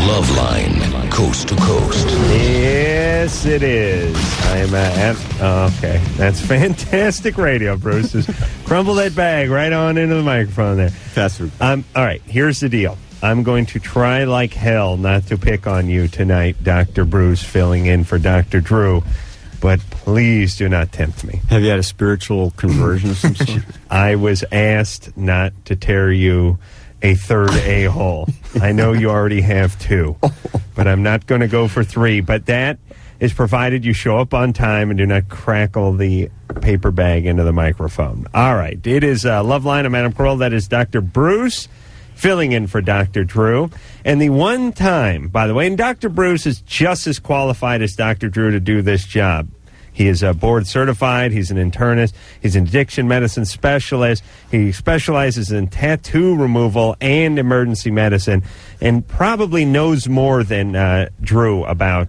Loveline, coast to coast. Yes, it is. I'm okay. That's fantastic radio, Bruce. Just crumble that bag right on into the microphone there. Faster. All right, here's the deal. I'm going to try like hell not to pick on you tonight, Dr. Bruce, filling in for Dr. Drew. But please do not tempt me. Have you had a spiritual conversion of some sort? I was asked not to tear you a third a-hole. I know you already have two, but I'm not going to go for three. But that is provided you show up on time and do not crackle the paper bag into the microphone. All right. It is Loveline. I'm Adam Carolla. That is Dr. Bruce filling in for Dr. Drew. And the one time, by the way, and Dr. Bruce is just as qualified as Dr. Drew to do this job. He is board certified. He's an internist. He's an addiction medicine specialist. He specializes in tattoo removal and emergency medicine, and probably knows more than Drew about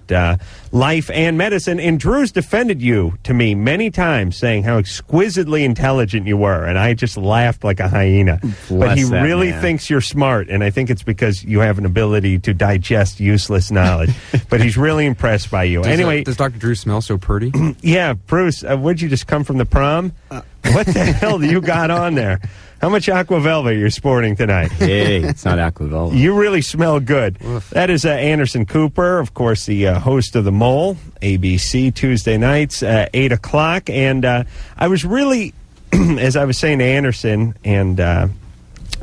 life and medicine. And Drew's defended you to me many times, saying how exquisitely intelligent you were, and I just laughed like a hyena. But he really thinks you're smart, and I think it's because you have an ability to digest useless knowledge. But he's really impressed by you. Anyway, does Dr. Drew smell so pretty? Yeah, Bruce, would you just come from the prom? What the hell do you got on there? How much Aqua Velva you're sporting tonight? Hey, it's not Aqua Velva. You really smell good. Oof. That is Anderson Cooper, of course, the host of The Mole, ABC, Tuesday nights, 8 o'clock. And I was really, as I was saying to Anderson and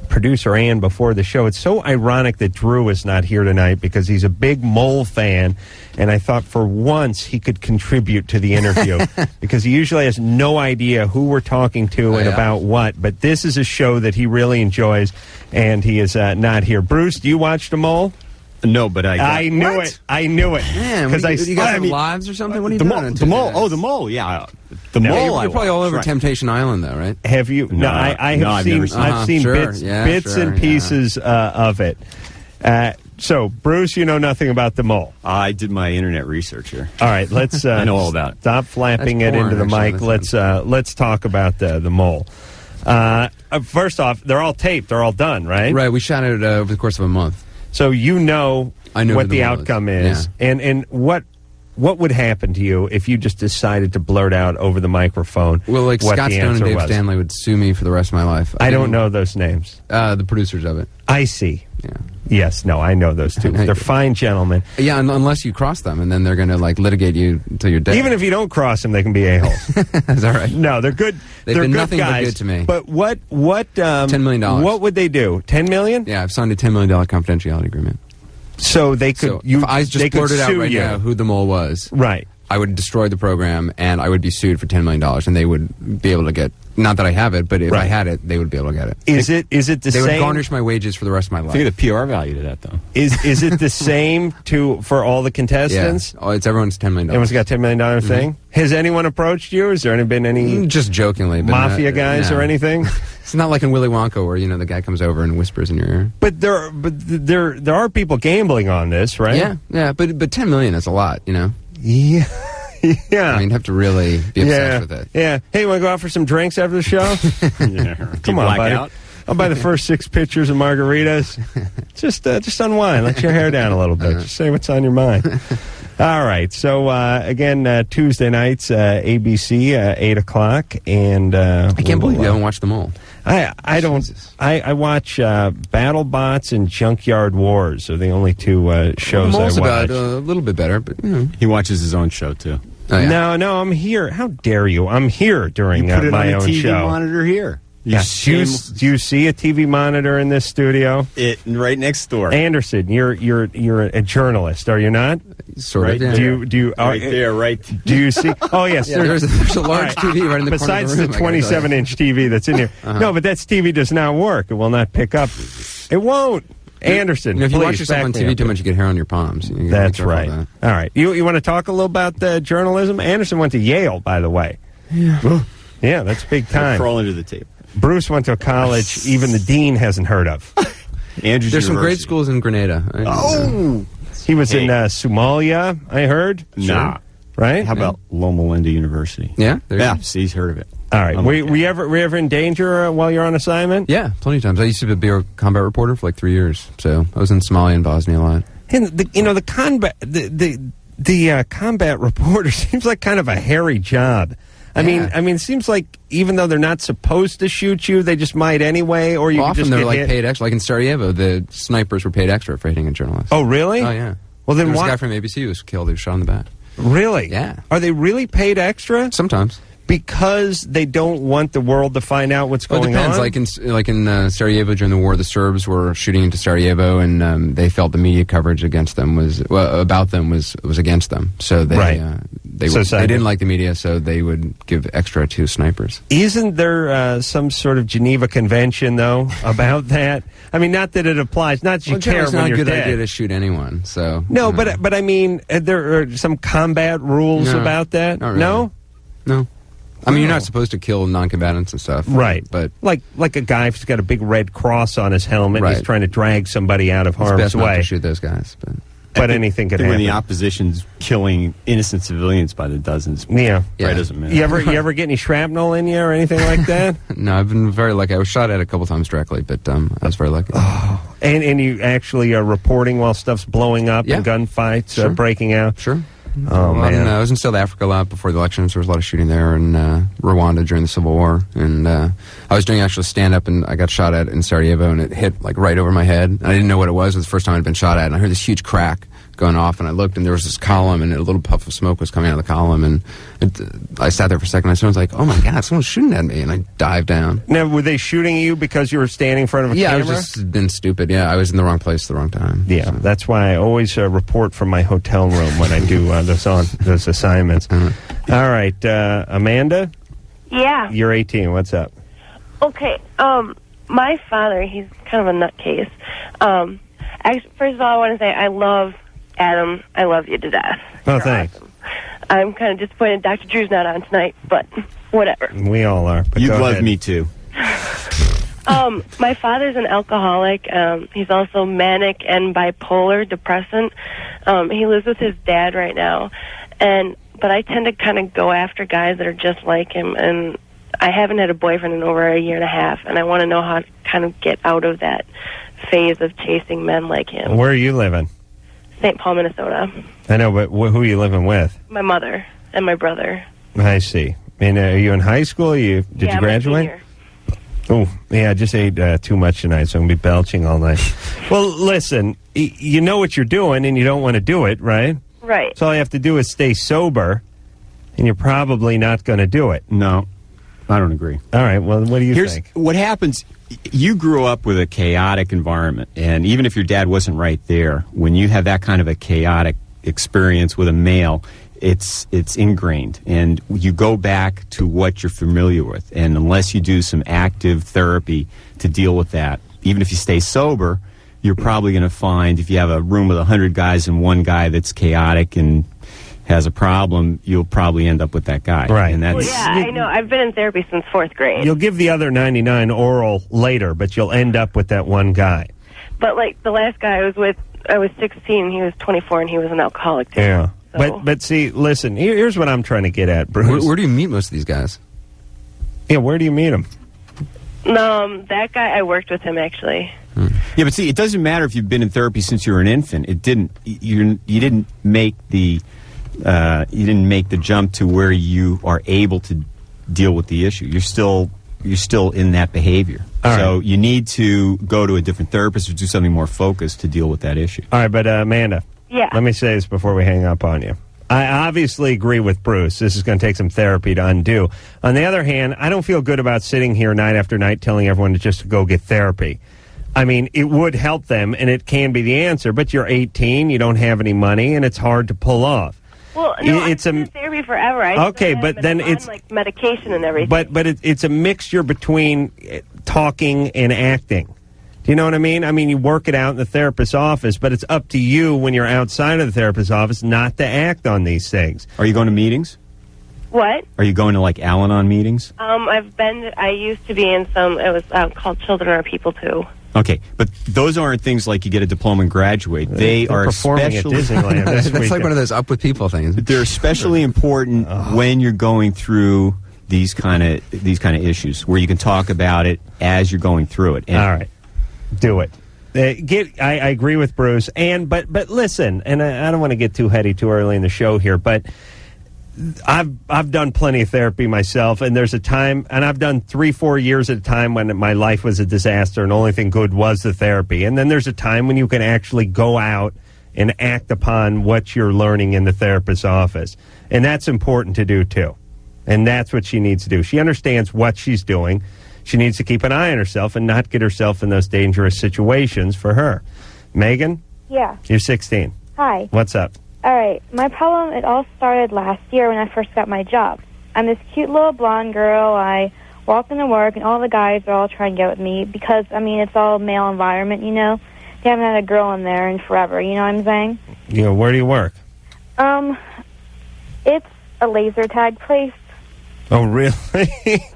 producer Ann before the show, it's so ironic that Drew is not here tonight because he's a big Mole fan, and I thought for once he could contribute to the interview because he usually has no idea who we're talking to and about what, but this is a show that he really enjoys, and he is not here. Bruce, do you watch The Mole? No, but I knew it. I knew it. Man, you guys have lives or something? What are you doing? The Mole. Oh, The Mole, yeah. The Mole. You're probably all over Temptation Island, though, right? Have you? No, I've seen bits and pieces of it. So, Bruce, you know nothing about The Mole. I did my internet research here. All right, let's I know all about it. Stop flapping it into the mic. Let's talk about The Mole. First off, they're all taped. They're all done, right? Right. We shot it over the course of a month. So you know what the outcome is. Yeah. And what would happen to you if you just decided to blurt out over the microphone? Well, like what Scott the Stone and answer Dave was? Stanley would sue me for the rest of my life. I don't know those names. The producers of it. I see. Yeah. Yes, no, I know those two. They're fine gentlemen. Yeah, unless you cross them, and then they're going to litigate you until you're dead. Even if you don't cross them, they can be a-holes. Is that right? No, they're good. They've been nothing but good to me. But what $10 million. What would they do? $10 million? Yeah, I've signed a $10 million confidentiality agreement. So they could. If I just blurted out right now who the Mole was, right? I would destroy the program, and I would be sued for $10 million, and they would be able to get. Not that I have it, but if I had it, they would be able to get it. Is it the same? They would garnish my wages for the rest of my life. Think of the PR value to that, though. Is it the same for all the contestants? Yeah. Oh, it's everyone's $10 million. Everyone's got $10 million thing. Has anyone approached you? Has there been any? Just jokingly, but mafia guys or anything? It's not like in Willy Wonka where the guy comes over and whispers in your ear. But there are people gambling on this, right? Yeah. But $10 million is a lot, Yeah. Yeah. I mean, you have to really be obsessed with it. Yeah. Hey, you want to go out for some drinks after the show? Come on, buddy. Out? I'll buy the first 6 pitchers of margaritas. Just unwind. Let your hair down a little bit. Just say what's on your mind. All right. So, again, Tuesday nights, ABC, 8 o'clock. And I can't believe you haven't watched them all. I don't. I watch BattleBots and Junkyard Wars are the only two shows I watch. About a little bit better, but he watches his own show too. Oh, yeah. No, I'm here. How dare you? I'm here during my own show. You put it on a TV monitor here. Do you see a TV monitor in this studio? Right next door. Anderson, you're a journalist, are you not? Sort of. Right Yeah. Do you right there, right? Do you see? Oh yes, there's a large TV right in the besides corner of the room. Besides the 27-inch TV that's in here. No, but that TV does not work. It will not pick up. It won't. Anderson, if you please, watch yourself on TV too much, you get hair on your palms. That's right. All right. You want to talk a little about journalism? Anderson went to Yale, by the way. Yeah. Yeah, that's big time. Crawl under the table. Bruce went to a college even the dean hasn't heard of. Andrews There's some great University. schools in Grenada. He was in Somalia, I heard. Nah. Right? How about Loma Linda University? Yeah? Yeah, see, he's heard of it. All right. Were you ever in danger while you're on assignment? Yeah, plenty of times. I used to be a combat reporter for like 3 years, so I was in Somalia and Bosnia a lot. And the combat the combat reporter seems like kind of a hairy job. I mean, it seems like even though they're not supposed to shoot you, they just might anyway. Or you often just they're get like hit. paid extra. Like in Sarajevo, the snipers were paid extra for hitting a journalist. Oh, really? Oh, yeah. Well, then there was why? a guy from ABC who was killed. He was shot in the back. Really? Yeah. Are they really paid extra? Sometimes. Because they don't want the world to find out what's Well, it going depends. on? Like in Sarajevo during the war, the Serbs were shooting into Sarajevo, and they felt the media coverage against them was against them. So they they didn't like the media, so they would give extra to snipers. Isn't there some sort of Geneva Convention though about that? I mean, not that it applies. Not that you care it's when not you're a good dead. idea to shoot anyone. So No, but I mean, there are some combat rules No, about that. not really. No. I mean, you're not supposed to kill non-combatants and stuff, Right, But like a guy who's got a big red cross on his helmet, and he's Right. trying to drag somebody out of it's harm's best not way. to shoot those guys. But anything could When happen. the opposition's killing innocent civilians by the dozens, Yeah. right, doesn't matter. You ever get any shrapnel in you or anything like that? No, I've been very lucky. I was shot at a couple times directly, but I was very lucky. And you actually are reporting while stuff's blowing up Yeah. and gunfights Sure. breaking out? Sure. Oh, man. I was in South Africa a lot before the elections. There was a lot of shooting there, and Rwanda during the Civil War. And I was doing actual stand-up, and I got shot at in Sarajevo, and it hit like right over my head. And I didn't know what it was. It was the first time I'd been shot at, and I heard this huge crack going off, and I looked, and there was this column, and a little puff of smoke was coming out of the column, and I sat there for a second, and I was like, oh my God, someone's shooting at me, and I dived down. Now, were they shooting you because you were standing in front of a Yeah, camera? I was just been stupid. Yeah, I was in the wrong place at the wrong time. Yeah, So. that's why I always report from my hotel room when I do those assignments. Mm-hmm. All right, Amanda, Yeah. you're 18. What's up? Okay. My father, he's kind of a nutcase. First of all, I want to say I love Adam. I love you to death. Oh, You're thanks. awesome. I'm kind of disappointed Dr. Drew's not on tonight, but whatever. We all are. But You'd go love ahead. me too. My father's an alcoholic. He's also manic and bipolar, depressant. He lives with his dad right now, but I tend to kind of go after guys that are just like him, and I haven't had a boyfriend in over a year and a half, and I want to know how to kind of get out of that phase of chasing men like him. Where are you living? St. Paul, Minnesota. I know, but who are you living with? My mother and my brother. I see. And are you in high school? Did you I'm a graduate? senior. Oh, yeah, I just ate too much tonight, so I'm going to be belching all night. Well, listen, you know what you're doing, and you don't want to do it, right? Right. So all you have to do is stay sober, and you're probably not going to do it. No, I don't agree. All right, well, what do you Here's think? what happens. You grew up with a chaotic environment, and even if your dad wasn't right there, when you have that kind of a chaotic experience with a male, it's ingrained, and you go back to what you're familiar with. And unless you do some active therapy to deal with that, even if you stay sober, you're probably going to find if you have a room with 100 guys and one guy that's chaotic and has a problem, you'll probably end up with that guy. Right. And Well, that's yeah, I know. I've been in therapy since 4th grade. You'll give the other 99 oral later, but you'll end up with that one guy. But, like, the last guy I was with, I was 16, he was 24, and he was an alcoholic, too. Yeah. So- But see, listen, here's what I'm trying to get at, Bruce. Where do you meet most of these guys? Yeah, where do you meet them? That guy, I worked with him, actually. Yeah, but see, it doesn't matter if you've been in therapy since you were an infant. You didn't make the jump to where you are able to deal with the issue. You're still in that behavior. All So right. you need to go to a different therapist or do something more focused to deal with that issue. All right, but Amanda, Yeah. let me say this before we hang up on you. I obviously agree with Bruce. This is going to take some therapy to undo. On the other hand, I don't feel good about sitting here night after night telling everyone to just go get therapy. I mean, it would help them, and it can be the answer, but you're 18, you don't have any money, and it's hard to pull off. Well, no, It's I've a- been in therapy forever. I Okay, still but am, then and I'm it's- on, like, medication and everything. But it's a mixture between talking and acting. Do you know what I mean? I mean, you work it out in the therapist's office, but it's up to you when you're outside of the therapist's office not to act on these things. Are you going to meetings? What? Are you going to, like, Al-Anon meetings? I used to be in some, it was called Children Are People Too. Okay, but those aren't things like you get a diploma and graduate. They They're are performing at especially Disneyland this That's like weekend. one of those up with people things. they're especially important when you're going through these kind of issues where you can talk about it as you're going through it. And All right, do it. I agree with Bruce, but listen, and I don't want to get too heady too early in the show here, but I've done plenty of therapy myself, and there's a time, and I've done 3-4 years at a time when my life was a disaster, and the only thing good was the therapy. And then there's a time when you can actually go out and act upon what you're learning in the therapist's office, and that's important to do too. And that's what she needs to do. She understands what she's doing. She needs to keep an eye on herself and not get herself in those dangerous situations for her. Megan? Yeah. You're 16. Hi. What's up? All right. My problem, it all started last year when I first got my job. I'm this cute little blonde girl. I walk into work, and all the guys are all trying to get with me because, I mean, it's all male environment, you know? They haven't had a girl in there in forever, you know what I'm saying? Yeah, where do you work? It's a laser tag place. Oh, really?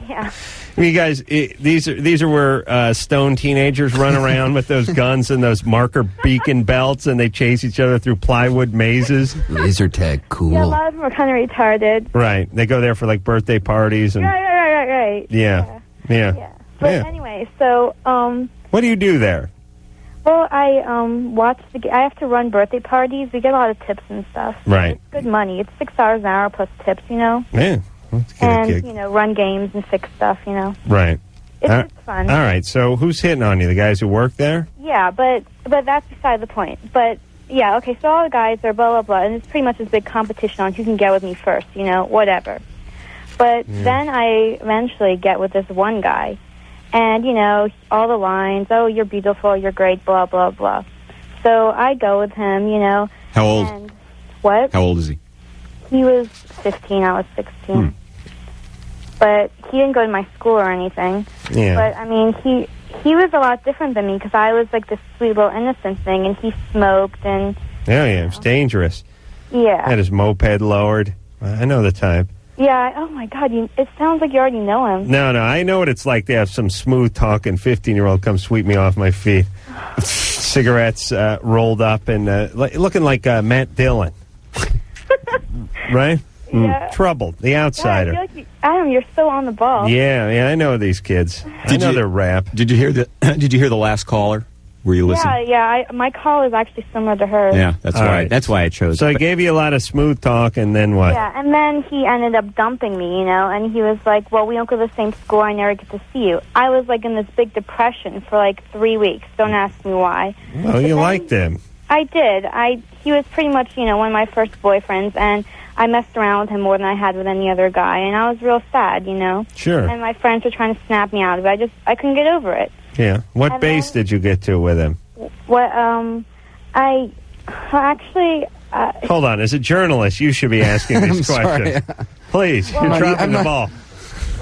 Yeah. You guys, these are where stone teenagers run around with those guns and those marker beacon belts, and they chase each other through plywood mazes. Laser tag, cool. Yeah, a lot of them are kind of retarded. Right. They go there for, like, birthday parties. And Right. Yeah. But anyway, so, what do you do there? well, I I have to run birthday parties. We get a lot of tips and stuff. Right. It's good money. It's $6 an hour plus tips, you know? Yeah. Let's get a And, kick. you know, run games and fix stuff, you know? Right. It's fun. All right. So who's hitting on you? The guys who work there? Yeah, but that's beside the point. But, yeah, okay, so all the guys are blah, blah, blah, and it's pretty much this big competition on who can get with me first, you know, whatever. But then I eventually get with this one guy, and, you know, all the lines, oh, you're beautiful, you're great, blah, blah, blah. So I go with him, you know. How old? And what? How old is he? He was 15, I was 16. But he didn't go to my school or anything. Yeah. But, I mean, he was a lot different than me because I was like this sweet little innocent thing, and he smoked and... Yeah, it's dangerous. Yeah. Had his moped lowered. I know the type. Yeah, oh my God, it sounds like you already know him. No, I know what it's like to have some smooth-talking 15-year-old come sweep me off my feet. Cigarettes rolled up and looking like Matt Dillon. Right? Yeah. Trouble, the outsider. Yeah, I feel like Adam, you're so on the ball. Yeah, I know these kids. I know their rap. Did you hear the last caller? Were you listening? My call is actually similar to hers. Yeah, that's why I chose. So he gave you a lot of smooth talk, and then what? Yeah, and then he ended up dumping me, you know, and he was like, well, we don't go to the same school, I never get to see you. I was like in this big depression for like 3 weeks. Don't ask me why. Well, you liked him. I did. He was pretty much, you know, one of my first boyfriends, and I messed around with him more than I had with any other guy, and I was real sad, you know. Sure. And my friends were trying to snap me out of it. I couldn't get over it. Yeah. What base did you get to with him? Hold on. As a journalist, you should be asking these questions. Please, you're dropping the ball.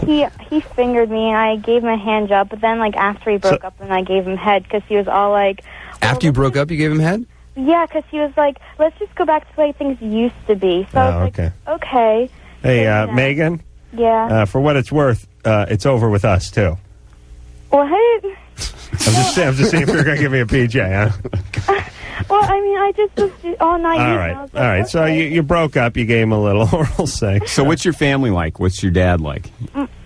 He fingered me, and I gave him a hand job, but then, like, after he broke up, then I gave him head, because he was all like... After you broke up, you gave him head? Yeah, because he was like, let's just go back to the way things used to be. So I was like, okay. Hey, Megan? Yeah? For what it's worth, it's over with us, too. What? I'm just saying if you're going to give me a PJ, huh? Well, I mean, I just was all night. All right. Okay. So you broke up. You gave him a little oral sex. So what's your family like? What's your dad like?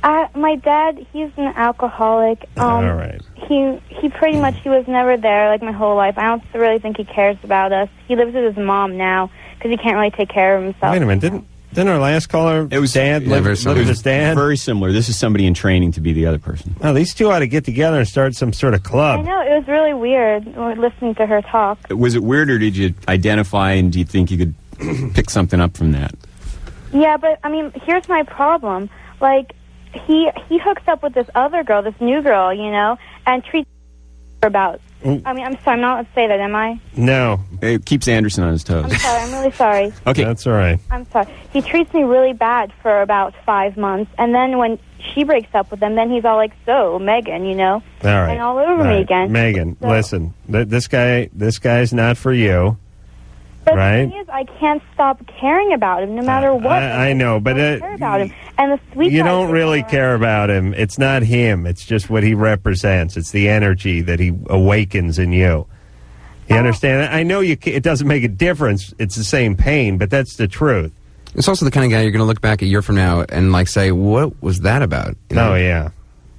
My dad, he's an alcoholic. All right. He pretty much, he was never there, like, my whole life. I don't really think he cares about us. He lives with his mom now because he can't really take care of himself. Wait a minute. Didn't our last caller, it was dad, live with his dad? Very similar. This is somebody in training to be the other person. Oh, these two ought to get together and start some sort of club. I know. It was really weird listening to her talk. Was it weird, or did you identify, and do you think you could pick something up from that? Yeah, but, I mean, here's my problem. Like, he hooks up with this other girl, this new girl, you know, and treats her about... I mean, I'm sorry, I'm not allowed to say that, am I? No. It keeps Anderson on his toes. I'm sorry, I'm really sorry. Okay. That's all right. I'm sorry. He treats me really bad for about 5 months, and then when she breaks up with him, then he's all like, so, Megan, you know? All right. And all over me again. Megan, listen, this guy's not for you. But right? the thing is, I can't stop caring about him no matter what. I know, but I care about him. And the sweet you guy don't really care about him. It's not him. It's just what he represents. It's the energy that he awakens in you. You understand? I know it doesn't make a difference. It's the same pain, but that's the truth. It's also the kind of guy you're going to look back a year from now and, like, say, what was that about? You know? Oh, yeah.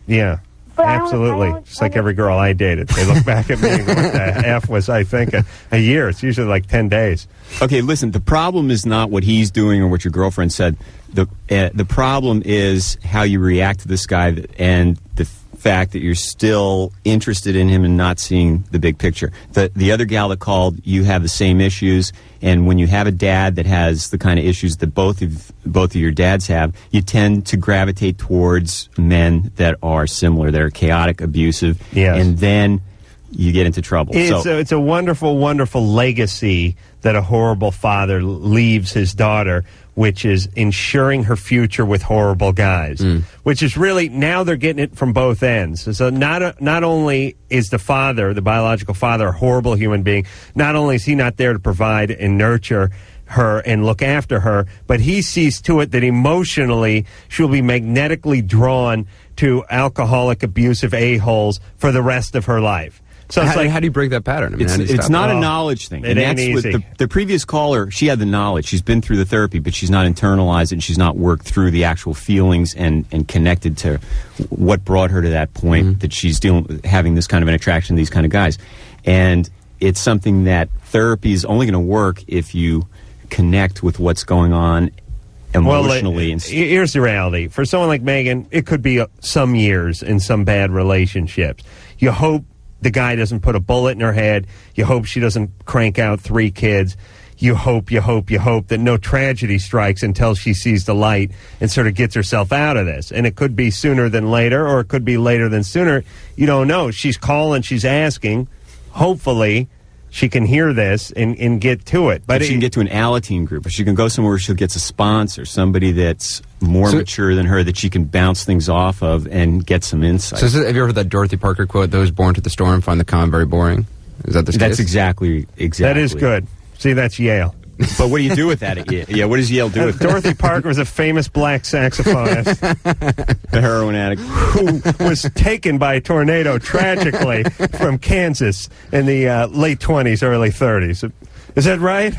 Yeah. But absolutely. Just like every girl I dated. They look back at me and go, what the F was I thinking? A year. It's usually like 10 days. Okay, listen, the problem is not what he's doing or what your girlfriend said. The problem is how you react to this guy and the fact that you're still interested in him and not seeing the big picture. The other gal that called, you have the same issues, and when you have a dad that has the kind of issues that both of your dads have, you tend to gravitate towards men that are similar, that are chaotic, abusive, and then you get into trouble. It's a wonderful, wonderful legacy that a horrible father leaves his daughter, which is ensuring her future with horrible guys, which is really, now they're getting it from both ends. So not only is the father, the biological father, a horrible human being, not only is he not there to provide and nurture her and look after her, but he sees to it that emotionally she'll be magnetically drawn to alcoholic, abusive a-holes for the rest of her life. So it's how do you break that pattern? I mean, it's not a knowledge thing. It ain't easy. The previous caller, she had the knowledge. She's been through the therapy, but she's not internalized it, and she's not worked through the actual feelings and connected to what brought her to that point that she's having this kind of an attraction to these kind of guys. And it's something that therapy is only going to work if you connect with what's going on emotionally. Here's the reality. For someone like Megan, it could be some years in some bad relationships. You hope the guy doesn't put a bullet in her head. You hope she doesn't crank out 3 kids. You hope that no tragedy strikes until she sees the light and sort of gets herself out of this. And it could be sooner than later, or it could be later than sooner. You don't know. She's calling, she's asking. Hopefully she can hear this and get to it. But she can get to an Alateen group, or she can go somewhere where she gets a sponsor, somebody that's more mature than her that she can bounce things off of and get some insight. So have you ever heard that Dorothy Parker quote, "Those born to the storm find the calm very boring"? Is that the case? That's exactly. That is good. See, that's Yale. But what do you do with that? Yeah, what does Yale do with that? Dorothy Parker was a famous black saxophonist. The heroin addict. Who was taken by a tornado tragically from Kansas in the late 20s, early 30s. Is that right?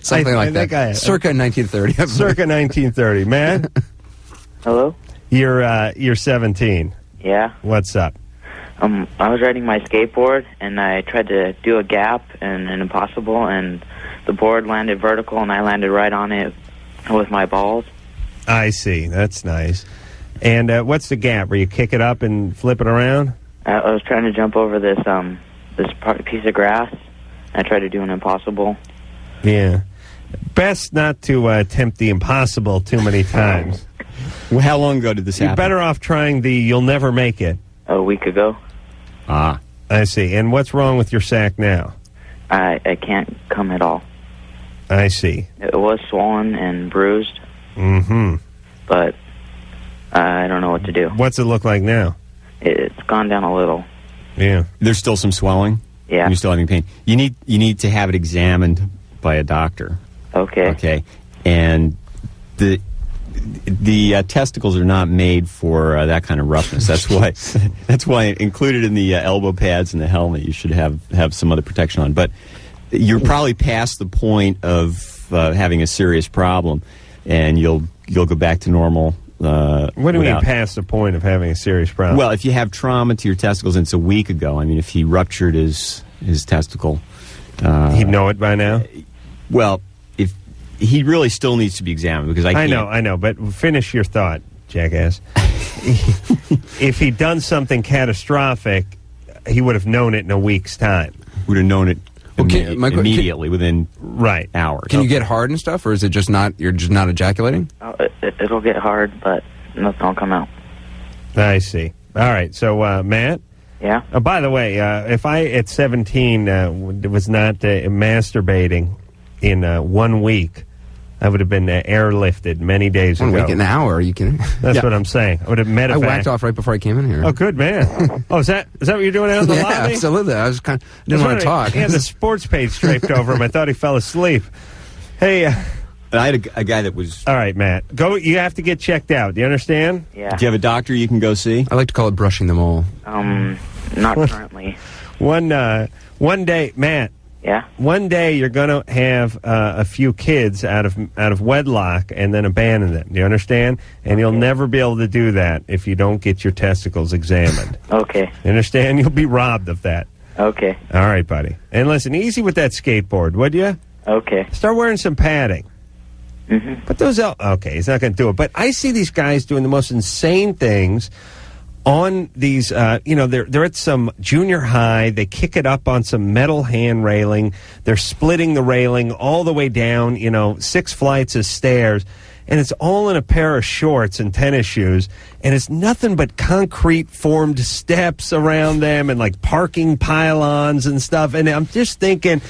Something like that. Circa 1930. Circa 1930. Matt? Hello? You're 17. Yeah. What's up? I was riding my skateboard, and I tried to do a gap and an impossible, and the board landed vertical, and I landed right on it with my balls. I see. That's nice. And what's the gap? Where you kick it up and flip it around? I was trying to jump over this piece of grass. I tried to do an impossible. Yeah. Best not to attempt the impossible too many times. Well, how long ago did this happen? You're better off trying the you'll never make it. A week ago. Ah. I see. And what's wrong with your sack now? I can't come at all. I see. It was swollen and bruised. Mm-hmm. But I don't know what to do. What's it look like now? It's gone down a little. Yeah. There's still some swelling? Yeah. You're still having pain. You need to have it examined by a doctor. Okay. Okay. And the testicles are not made for that kind of roughness. That's why included in the elbow pads and the helmet, you should have some other protection on. But you're probably past the point of having a serious problem, and you'll go back to normal. What do you mean past the point of having a serious problem? Well, if you have trauma to your testicles, and it's a week ago, I mean, if he ruptured his testicle, he'd know it by now. Well, if he really still needs to be examined, because I know, but finish your thought, jackass. If he'd done something catastrophic, he would have known it in a week's time. Would have known it immediately within hours. Can you get hard and stuff, or is it just not? You're just not ejaculating? It'll get hard, but nothing will come out. I see. All right. So, Matt. Yeah. By the way, if I at 17 was not masturbating in 1 week, I would have been airlifted many days ago. 1 week, an hour? Are you kidding? That's what I'm saying. I would have met. I whacked off right before I came in here. Oh, good man. Oh, is that what you're doing out in the lobby? Yeah, absolutely. I was didn't want to talk. He had the sports page draped over him. I thought he fell asleep. Hey. I had a guy that was... All right, Matt. Go. You have to get checked out. Do you understand? Yeah. Do you have a doctor you can go see? I like to call it brushing the mole. Not currently. One day, Matt, Yeah. One day you're going to have a few kids out of wedlock and then abandon them. Do you understand? And you'll never be able to do that if you don't get your testicles examined. Okay. You understand? You'll be robbed of that. Okay. All right, buddy. And listen, easy with that skateboard, would you? Okay. Start wearing some padding. Mm-hmm. Put those out. Okay, he's not going to do it. But I see these guys doing the most insane things on these, they're at some junior high. They kick it up on some metal hand railing. They're splitting the railing all the way down, 6 flights of stairs. And it's all in a pair of shorts and tennis shoes. And it's nothing but concrete formed steps around them and like parking pylons and stuff. And I'm just thinking,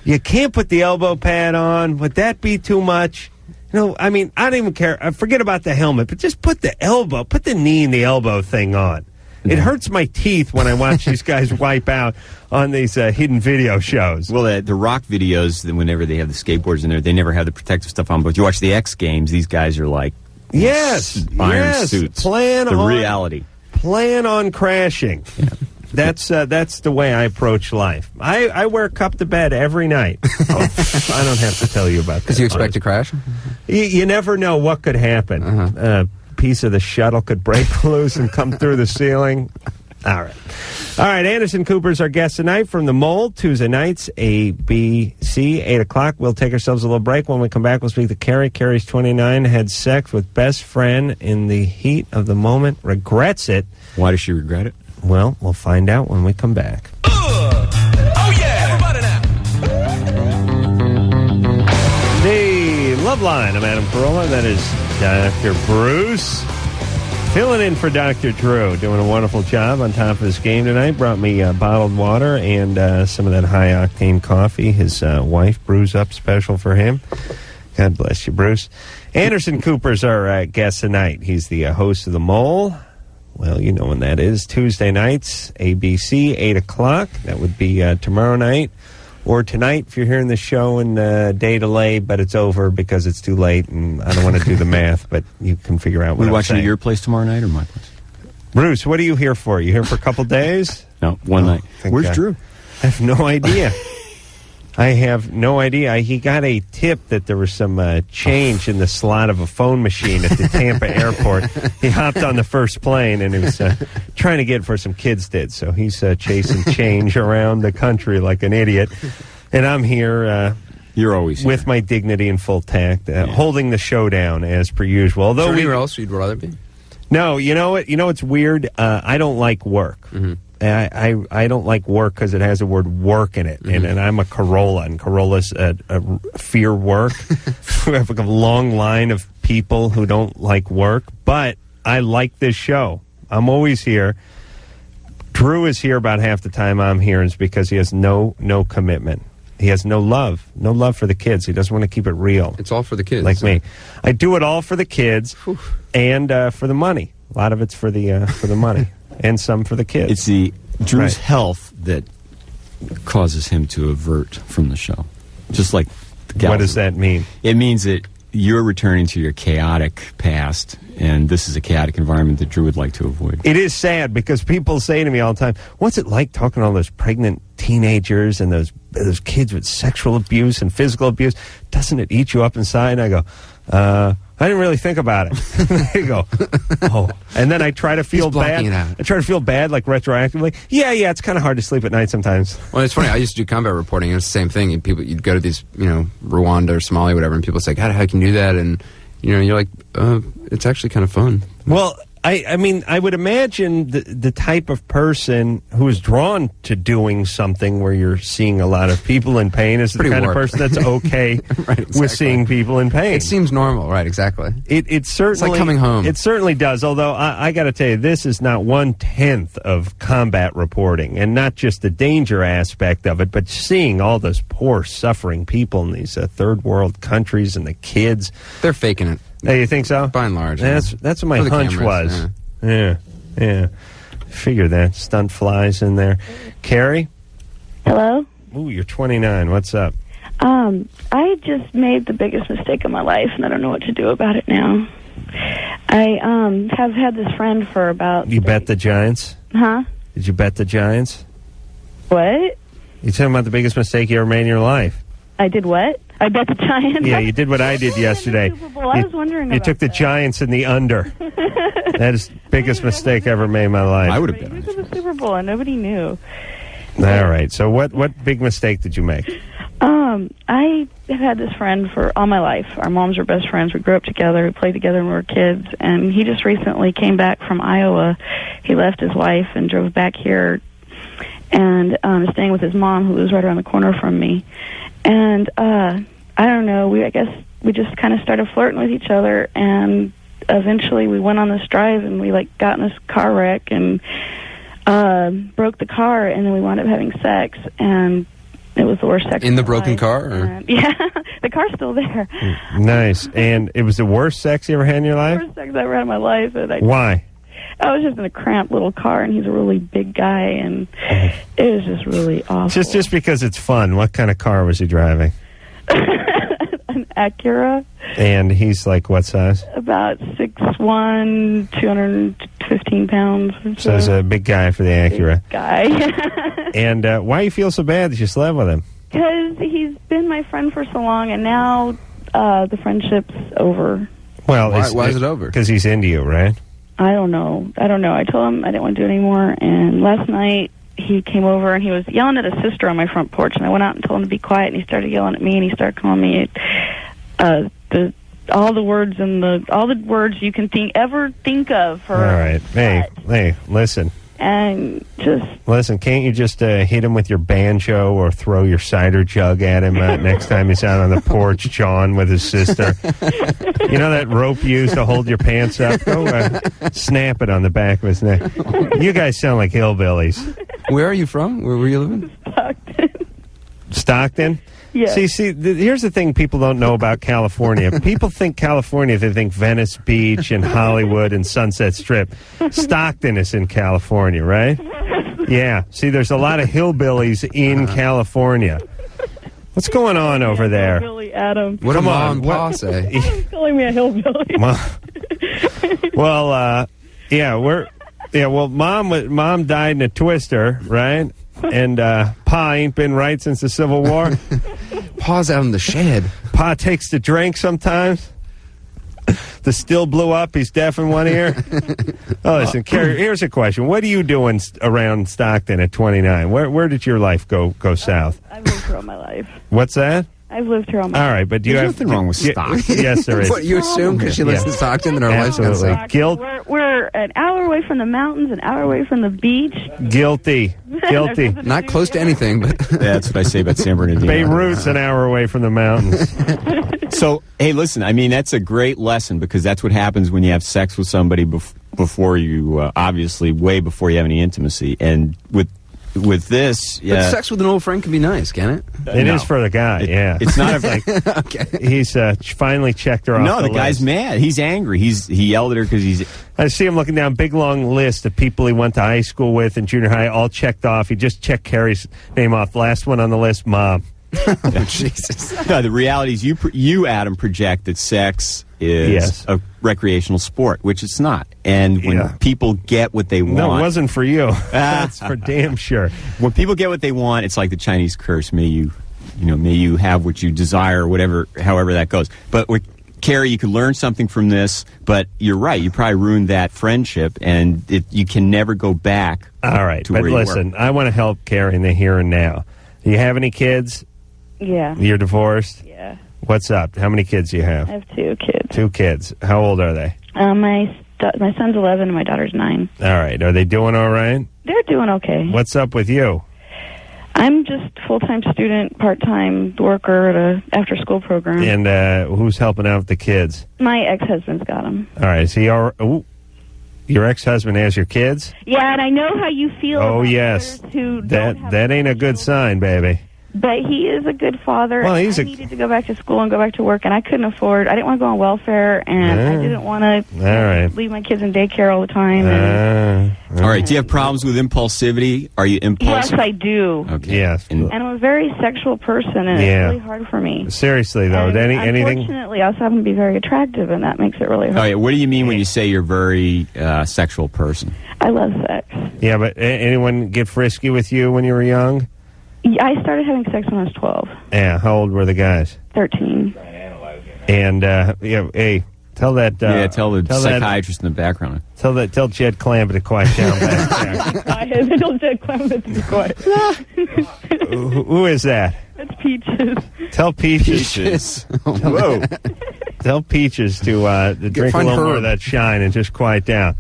you can't put the elbow pad on. Would that be too much? I don't even care. Forget about the helmet, but just put the knee and the elbow thing on. It hurts my teeth when I watch these guys wipe out on these hidden video shows. Well, the rock videos, whenever they have the skateboards in there, they never have the protective stuff on. But you watch the X Games, these guys are like iron suits. Reality. Plan on crashing. Yeah. That's the way I approach life. I wear cup to bed every night. I don't have to tell you about that. Because you expect to crash? You never know what could happen. A piece of the shuttle could break loose and come through the ceiling. All right. Anderson Cooper's our guest tonight from the Mole. Tuesday nights, ABC, 8 o'clock. We'll take ourselves a little break. When we come back, we'll speak to Carrie. Carrie's 29, had sex with best friend in the heat of the moment, regrets it. Why does she regret it? Well, we'll find out when we come back. Oh, yeah, everybody now. The Loveline. I'm Adam Carolla. That is Dr. Bruce. Filling in for Dr. Drew. Doing a wonderful job on top of his game tonight. Brought me bottled water and some of that high-octane coffee. His wife brews up special for him. God bless you, Bruce. Anderson Cooper's our guest tonight. He's the host of The Mole. Well, you know when that is. Tuesday nights, ABC, 8 o'clock. That would be tomorrow night. Or tonight, if you're hearing the show in day delay, but it's over because it's too late, and I don't want to do the math, but you can figure out what I'm watching saying. at your place tomorrow night or my place? Bruce, what are you here for? You here for a couple days? No, one night. Where's Drew? I have no idea. He got a tip that there was some change in the slot of a phone machine at the Tampa airport. He hopped on the first plane, and he was trying to get it for some kids did. So he's chasing change around the country like an idiot. And I'm here. You're always here. With my dignity and full tact, holding the show down as per usual. Although anywhere else you'd rather be? No, you know what? You know what's weird? I don't like work. Mm-hmm. I don't like work because it has the word work in it, and I'm a Carolla, and Carolla's a fear work. We have a long line of people who don't like work, but I like this show. I'm always here. Drew is here about half the time I'm here, is because he has no commitment. He has no love for the kids. He doesn't want to keep it real. It's all for the kids. Like me. I do it all for the kids and for the money. A lot of it's for the money. And some for the kids. It's the Drew's health that causes him to avert from the show. Just like the gals. What does that mean? It means that you're returning to your chaotic past, and this is a chaotic environment that Drew would like to avoid. It is sad because people say to me all the time, what's it like talking to all those pregnant teenagers and those kids with sexual abuse and physical abuse? Doesn't it eat you up inside? And I go, I didn't really think about it. They go, oh. And then I try to feel bad. I try to feel bad, like retroactively. Yeah, it's kind of hard to sleep at night sometimes. Well, it's funny. I used to do combat reporting, and it's the same thing. You'd go to these, Rwanda or Somalia, or whatever, and people say, God, how can you do that? And, you're like, it's actually kind of fun. Well, I mean, I would imagine the type of person who is drawn to doing something where you're seeing a lot of people in pain is the kind of person that's okay right, exactly. with seeing people in pain. It seems normal, right? Exactly. It certainly, it's like coming home. It certainly does. Although I got to tell you, this is not 1/10 of combat reporting, and not just the danger aspect of it, but seeing all those poor, suffering people in these third world countries and the kids. They're faking it. Hey, you think so? By and large. That's what my hunch was. Yeah. Figure that. Stunt flies in there. Carrie? Hello? Ooh, you're 29. What's up? I just made the biggest mistake of my life, and I don't know what to do about it now. I have had this friend for about... You bet the Giants? Huh? Did you bet the Giants? What? You're talking about the biggest mistake you ever made in your life. I did what? I bet the Giants. Yeah, you did what I did yesterday. Super Bowl. I was wondering You about took the that. Giants in the under. That is the biggest mistake I ever made in my life. I would have been. It was the Super Bowl, and nobody knew. All right. So what big mistake did you make? I have had this friend for all my life. Our moms were best friends. We grew up together. We played together when we were kids. And he just recently came back from Iowa. He left his wife and drove back here and is staying with his mom, who lives right around the corner from me. And I don't know. I guess we just kind of started flirting with each other. And eventually we went on this drive and we got in this car wreck and broke the car. And then we wound up having sex. And it was the worst sex In the of my broken life. car? Or? And, yeah, the car's still there. Nice. And it was the worst sex you ever had in your life? Worst sex I ever had in my life. And Why? I was just in a cramped little car, and he's a really big guy, and it was just really awful. Just because it's fun. What kind of car was he driving? An Acura, And he's like what size? about 6'1", 215 pounds. So he's a big guy for the Acura. Guy. And why you feel so bad that you slept with him? Because he's been my friend for so long, and now the friendship's over. Well, Why is it over? Because he's into you, right? I don't know. I told him I didn't want to do it anymore, and last night he came over and he was yelling at his sister on my front porch, and I went out and told him to be quiet, and he started yelling at me, and he started calling me all the words you can ever think of for. All right. Hey, listen. And just Listen, can't you just hit him with your banjo or throw your cider jug at him next time he's out on the porch jawing with his sister? You know that rope you use to hold your pants up? Go snap it on the back of his neck. You guys sound like hillbillies. Where are you from? Where were you living? Stockton? yeah. See, here's the thing people don't know about California. People think California, they think Venice Beach and Hollywood and Sunset Strip. Stockton is in California, right? Yeah. See, there's a lot of hillbillies in California. What's going on over there? Hillbilly Adam. What Come did on, Mom and Pa what- say? He's calling me a hillbilly. Well, Mom died in a twister, right? And Pa ain't been right since the Civil War. Pa's out in the shed. Pa takes the drink sometimes. The still blew up. He's deaf in one ear. Oh, listen, Carrie, here's a question. What are you doing around Stockton at 29? Where did your life go south? I've lived here all my life. What's that? I've lived here all my All life. right, but do you There's have nothing wrong with Stockton. Yes, there is. What, you assume because she lives Yeah. in Stockton that her life's going to Absolutely. suck? Guilt. We're an hour away from the mountains, an hour away from the beach. Guilty. Not close to anything, but That's what I say about San Bernardino. Beirut's an hour away from the mountains. So, hey, listen, I mean, that's a great lesson because that's what happens when you have sex with somebody before you, obviously, way before you have any intimacy. And with this, but sex with an old friend can be nice, can it? It is for the guy, yeah. It's not like Okay. He's finally checked her off. no, the guy's list. mad. He's angry. He yelled at her because he's I see him looking down a big long list of people he went to high school with and junior high, all checked off. He just checked Carrie's name off. Last one on the list, Mom. Oh, Jesus. no. The reality is, you Adam project that sex is Yes. a recreational sport, which it's not. And when Yeah. people get what they want, No, it wasn't for you. That's for damn sure. when people get what they want, it's like the Chinese curse. May you have what you desire, whatever, however that goes. But with Carrie, you could learn something from this. But you're right. You probably ruined that friendship, and you can never go back. All right, to but where you listen, I want to help Carrie in the here and now. Do you have any kids? Yeah. You're divorced? Yeah. What's up? How many kids do you have? I have 2 kids. 2 kids. How old are they? My son's 11 and my daughter's 9. All right. Are they doing all right? They're doing okay. What's up with you? I'm just full-time student, part-time worker at a after-school program. And who's helping out with the kids? My ex-husband's got them. All right. Is he all right? Ooh, your ex-husband has your kids? Yeah, and I know how you feel. Oh, about yes. mothers who don't have That ain't a good sign, baby. But he is a good father. Well, and he's I needed to go back to school and go back to work, and I couldn't afford. I didn't want to go on welfare, and I didn't want to All right. leave my kids in daycare all the time. And All right. Do you have problems with impulsivity? Are you yes, impulsive? I do. Okay. Yes. And And I'm a very sexual person, and Yeah. it's really hard for me. Seriously, though, And anything? unfortunately, I also happen to be very attractive, and that makes it really hard. oh, yeah. What do you mean when you say you're a very sexual person? I love sex. Yeah, but anyone get frisky with you when you were young? I started having sex when I was 12. Yeah, how old were the guys? 13. And, hey, tell that... tell the psychiatrist in the background. Tell Jed Clampett to quiet down back there. I told Jed Clampett to be quiet. Who is that? That's Peaches. Tell Peaches. Whoa. Tell Peaches to drink a little more of that shine and just quiet down.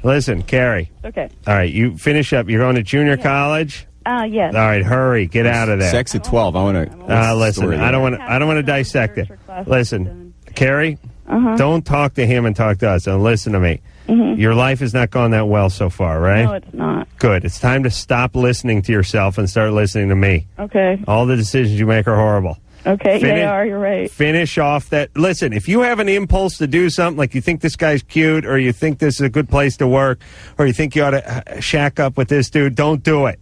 Listen, Carrie. Okay. All right, you finish up. You're going to junior college? Yes. All right, hurry. Get out of there. Sex at 12. I want to... listen, I don't want to dissect it. Listen, Carrie, don't talk to him and talk to us. And listen to me. Mm-hmm. Your life has not gone that well so far, right? No, it's not. Good. It's time to stop listening to yourself and start listening to me. Okay. All the decisions you make are horrible. Okay, they are. You're right. Finish off that. Listen, if you have an impulse to do something, like you think this guy's cute, or you think this is a good place to work, or you think you ought to shack up with this dude, don't do it.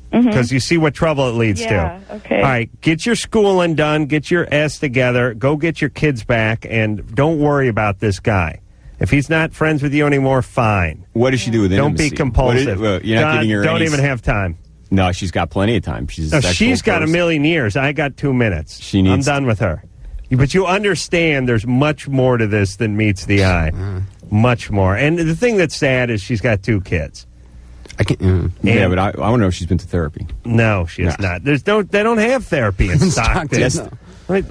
Because you see what trouble it leads to. Okay. All right, get your schooling done, get your S together, go get your kids back, and don't worry about this guy. If he's not friends with you anymore, fine. What does she do with intimacy? Don't be compulsive. You're not giving her Don't even have time. No, she's got plenty of time. She's a she's got a million years. I got 2 minutes. I'm done with her. But you understand there's much more to this than meets the eye. Much more. And the thing that's sad is she's got 2 kids. I can't. Yeah, but I want to know if she's been to therapy. No, she has not. They don't have therapy in Stockton. Yes. Wait,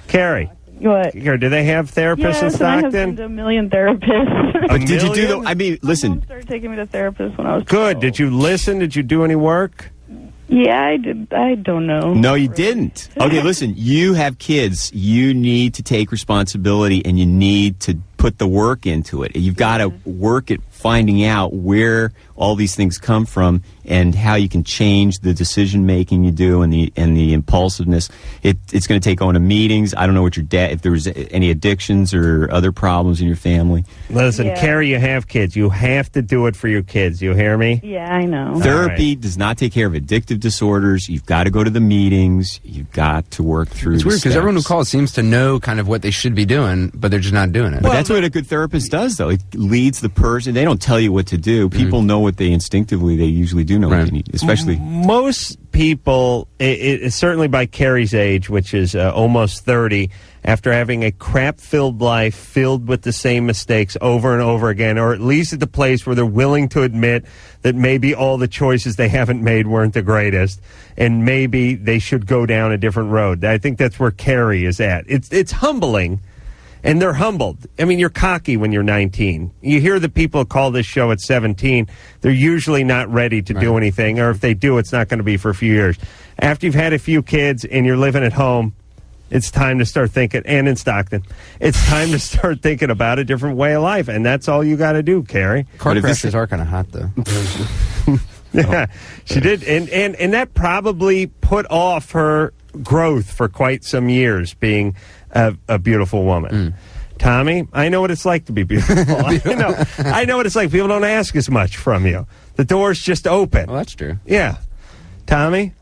Carrie. What? Do they have therapists in Stockton? I have been to a million therapists. But did you do I mean, listen. My mom started taking me to therapists when I was 12. Good. Did you listen? Did you do any work? Yeah, I did. I don't know. No, you didn't. Okay, listen. You have kids. You need to take responsibility, and you need to put the work into it. You've got to work at finding out where all these things come from and how you can change the decision making you do and the impulsiveness. It's going to take going to meetings. I don't know what your dad, if there was any addictions or other problems in your family. Listen, Carrie, you have kids. You have to do it for your kids. You hear me? Yeah, I know. Therapy does not take care of addictive disorders. You've got to go to the meetings. You've got to work through. It's weird because everyone who calls seems to know kind of what they should be doing, but they're just not doing it. But that's what a good therapist does, though. It leads the person. They don't tell you what to do. People know what they instinctively, they usually do know what they need, especially. Most people, certainly by Carrie's age, which is almost 30, after having a crap-filled life filled with the same mistakes over and over again, or at least at the place where they're willing to admit that maybe all the choices they haven't made weren't the greatest, and maybe they should go down a different road. I think that's where Carrie is at. It's humbling. And they're humbled. I mean, you're cocky when you're 19. You hear the people call this show at 17. They're usually not ready to do anything, or if they do, it's not going to be for a few years. After you've had a few kids and you're living at home, it's time to start thinking, and in Stockton, it's time to start thinking about a different way of life. And that's all you got to do, Carrie. Car crashes are kind of hot, though. Yeah, she did. And that probably put off her growth for quite some years, being a beautiful woman. Tommy, I know what it's like to be beautiful. I know what it's like. People don't ask as much from you. The door's just open. Well, that's true. Yeah. Tommy?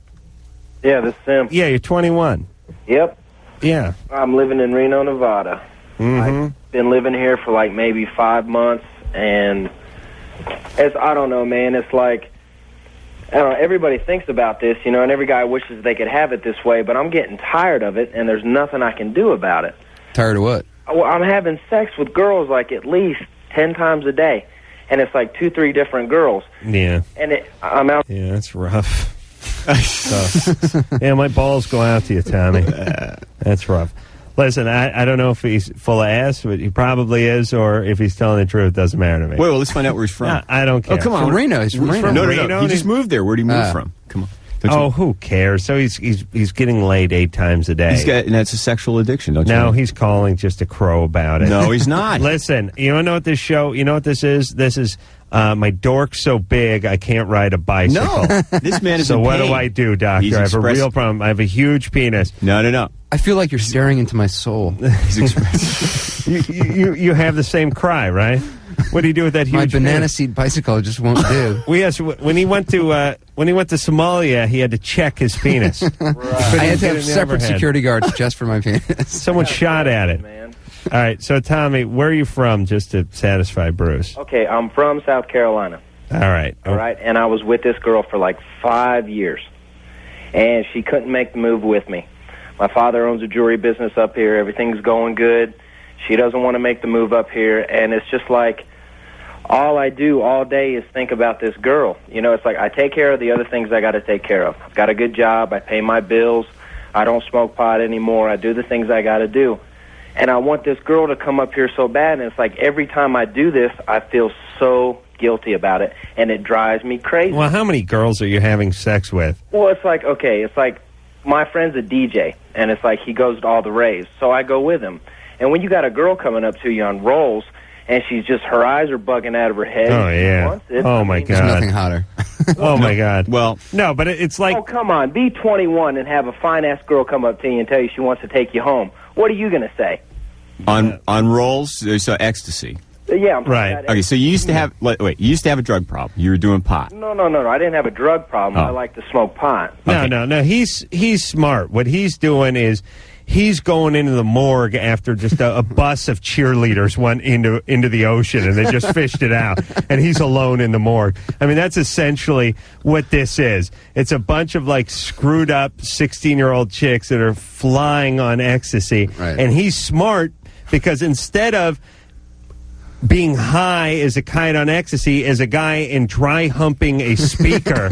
Yeah, this is Sam. Yeah, you're 21. Yep. Yeah. I'm living in Reno, Nevada. I've been living here for like maybe 5 months, and I don't know, man. It's like, I don't know, everybody thinks about this, and every guy wishes they could have it this way, but I'm getting tired of it, and there's nothing I can do about it. Tired of what? Well, I'm having sex with girls like at least 10 times a day, and it's like 2-3 different girls. Yeah. And I'm out. Yeah, that's rough. Yeah, my balls go out to you, Tommy. That's rough. Listen, I don't know if he's full of ass, but he probably is, or if he's telling the truth, doesn't matter to me. Wait, well, let's find out where he's from. No, I don't care. Oh, come on. From Reno. He's from Reno. No. He just moved there. Where'd he move from? Come on. Who cares? So he's getting laid 8 times a day. And that's a sexual addiction, don't you? No, he's calling just to crow about it. No, he's not. Listen, you want to know what this show? You know what this is? This is my dork's so big I can't ride a bicycle. No, this man is. So in what pain. do I do, doctor? I have a real problem. I have a huge penis. No. I feel like you're staring into my soul. He's expressing. You have the same cry, right? What do you do with that huge? My banana penis? seed bicycle just won't do. Yes, when he went to Somalia, he had to check his penis. Right. I had to have separate security guards just for my penis. Someone shot at it. Man. All right, so Tommy, where are you from, just to satisfy Bruce? Okay, I'm from South Carolina. All right. All right, and I was with this girl for like 5 years. and she couldn't make the move with me. My father owns a jewelry business up here. Everything's going good. She doesn't want to make the move up here, and it's just like all I do all day is think about this girl. You know, it's like I take care of the other things I got to take care of. I've got a good job. I pay my bills. I don't smoke pot anymore. I do the things I got to do. And I want this girl to come up here so bad, and it's like every time I do this, I feel so guilty about it, and it drives me crazy. Well, how many girls are you having sex with? Well, it's like, okay, it's like my friend's a DJ, and it's like he goes to all the raves, so I go with him. And when you got a girl coming up to you on rolls, and she's just, her eyes are bugging out of her head. Oh, yeah. Oh, my God. There's nothing hotter. Oh, my God. Well, no, but it's like... Oh, come on. Be 21 and have a fine-ass girl come up to you and tell you she wants to take you home. What are you going to say? On rolls, there's ecstasy. Yeah, I'm right. Okay, so you used to have you used to have a drug problem. You were doing pot. No. I didn't have a drug problem. Oh. I like to smoke pot. No, no. He's smart. What he's doing is he's going into the morgue after just a bus of cheerleaders went into the ocean and they just fished it out, and he's alone in the morgue. I mean, that's essentially what this is. It's a bunch of like screwed up 16-year-old chicks that are flying on ecstasy, right. And he's smart because instead of being high as a kite on ecstasy as a guy and dry humping a speaker,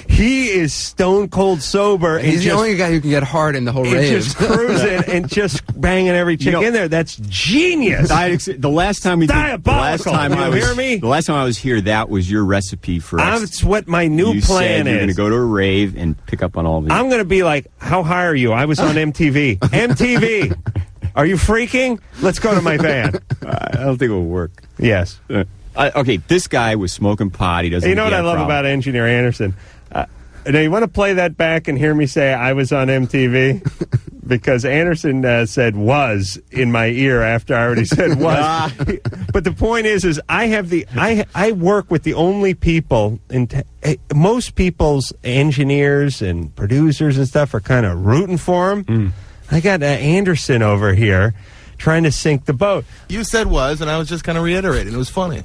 he is stone cold sober. And he's the only guy who can get hard in the whole rave. Just cruising and just banging every chick in there. That's genius. The last time we diabolical. The last time I was here, that was your recipe for. That's what my new plan is. You're going to go to a rave and pick up on all these. I'm going to be like, how high are you? I was on MTV. MTV. Are you freaking? Let's go to my van. I don't think it will work. Yes. Okay, this guy was smoking pot. He doesn't. You know what I love about Engineer Anderson? Now, you want to play that back and hear me say I was on MTV? Because Anderson said was in my ear after I already said was. But the point is I have I work with the only people, most people's engineers and producers and stuff are kind of rooting for him. I got Anderson over here trying to sink the boat. You said was, and I was just kind of reiterating. It was funny.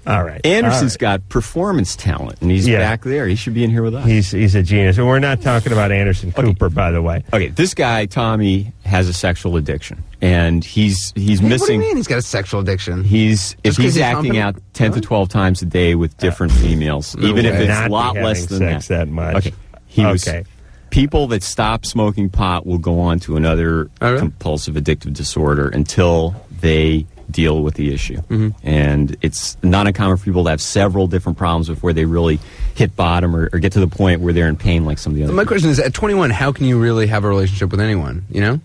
All right. Anderson's got performance talent, and he's back there. He should be in here with us. He's a genius. And we're not talking about Anderson Cooper, by the way. Okay, this guy, Tommy, has a sexual addiction, and he's missing... What do you mean he's got a sexual addiction? He's acting out 10 to 12 times a day with different females, even if it's a lot less than that much. Okay. People that stop smoking pot will go on to another compulsive addictive disorder until they deal with the issue. And it's not uncommon for people to have several different problems before they really hit bottom or get to the point where they're in pain like some of the other My people. question is, at 21, how can you really have a relationship with anyone, you know?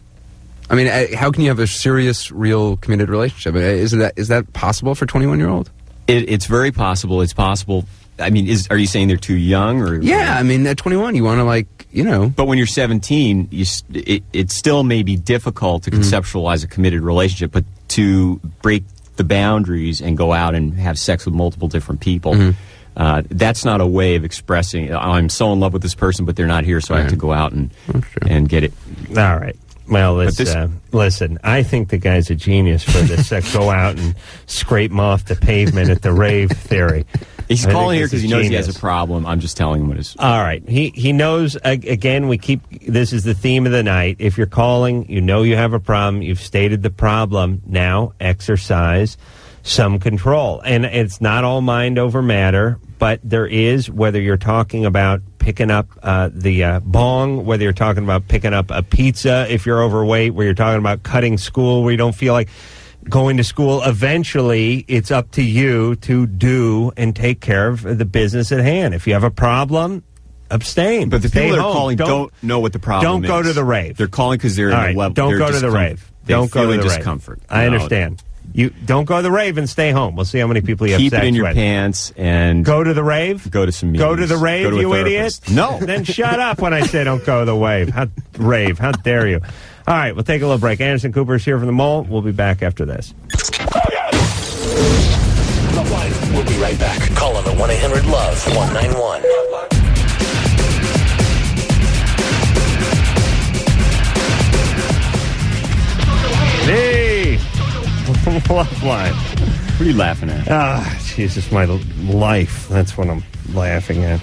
I mean, how can you have a serious, real, committed relationship? Is that possible for a 21-year-old? It's very possible. It's possible. I mean, are you saying they're too young? Or yeah, I mean, at 21, you want to, But when you're 17, it still may be difficult to conceptualize a committed relationship, but to break the boundaries and go out and have sex with multiple different people, that's not a way of expressing, I'm so in love with this person, but they're not here, so I have to go out and get it. All right. Well, listen, I think the guy's a genius for this. Go out and scrape him off the pavement at the rave theory. He's calling here because he knows he has a problem. I'm just telling him what it is. All right. He knows, again, this is the theme of the night. If you're calling, you know you have a problem. You've stated the problem. Now exercise some control. And it's not all mind over matter, but there is, whether you're talking about picking up the bong, whether you're talking about picking up a pizza if you're overweight, where you're talking about cutting school where you don't feel like going to school, eventually it's up to you to do and take care of the business at hand. If you have a problem, abstain. But the Stay people that home. are calling don't know what the problem is. Don't go to the rave. They're calling because they're in a level. Don't go to the rave. Don't go to the discomfort. Rave. I understand. You don't go to the rave and stay home. We'll see how many people you have Keep sex it in your with. pants and go to the rave. Go to some meetings. Go to the rave, go to you idiot. No. Then shut up when I say don't go to the rave. How dare you? All right, we'll take a little break. Anderson Cooper is here from the Mole. We'll be back after this. Loveline. We'll be right back. Call on the 1-800-LOVE-191. Hey! Loveline. What are you laughing at? Jesus, my life. That's what I'm laughing at.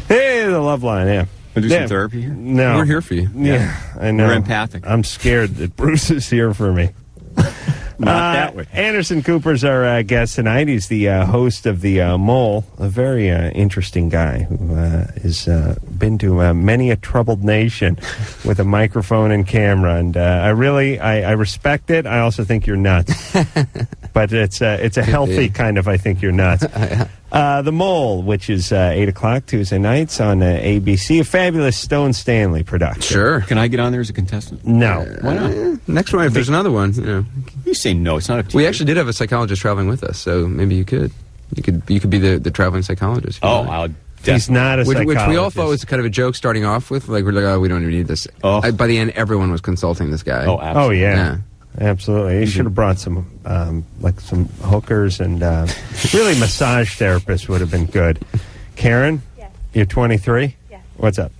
Hey, the Loveline, yeah. Wanna do some therapy here? No. We're here for you. Yeah, I know. We're empathic. I'm scared that Bruce is here for me. Not that way. Anderson Cooper's our guest tonight. He's the host of The Mole, a very interesting guy who has been to many a troubled nation with a microphone and camera. And I respect it. I also think you're nuts. But it's a healthy kind of, I think you're nuts. The Mole, which is 8 o'clock Tuesday nights on ABC, a fabulous Stone Stanley production. Sure. Can I get on there as a contestant? No. Why not? Next one, if there's another one, you know. You say no. It's not up to We you. actually did have a psychologist traveling with us, so maybe you could. You could be the traveling psychologist. if you Oh, want. I'll He's not a Which psychologist. we all thought was kind of a joke starting off with. Like, we're like, oh, we don't even need this. Oh. By the end, everyone was consulting this guy. Oh, absolutely. Oh, yeah. Absolutely. You should have brought some some hookers and really massage therapists would have been good. Karen? Yes. You're 23? Yes. What's up?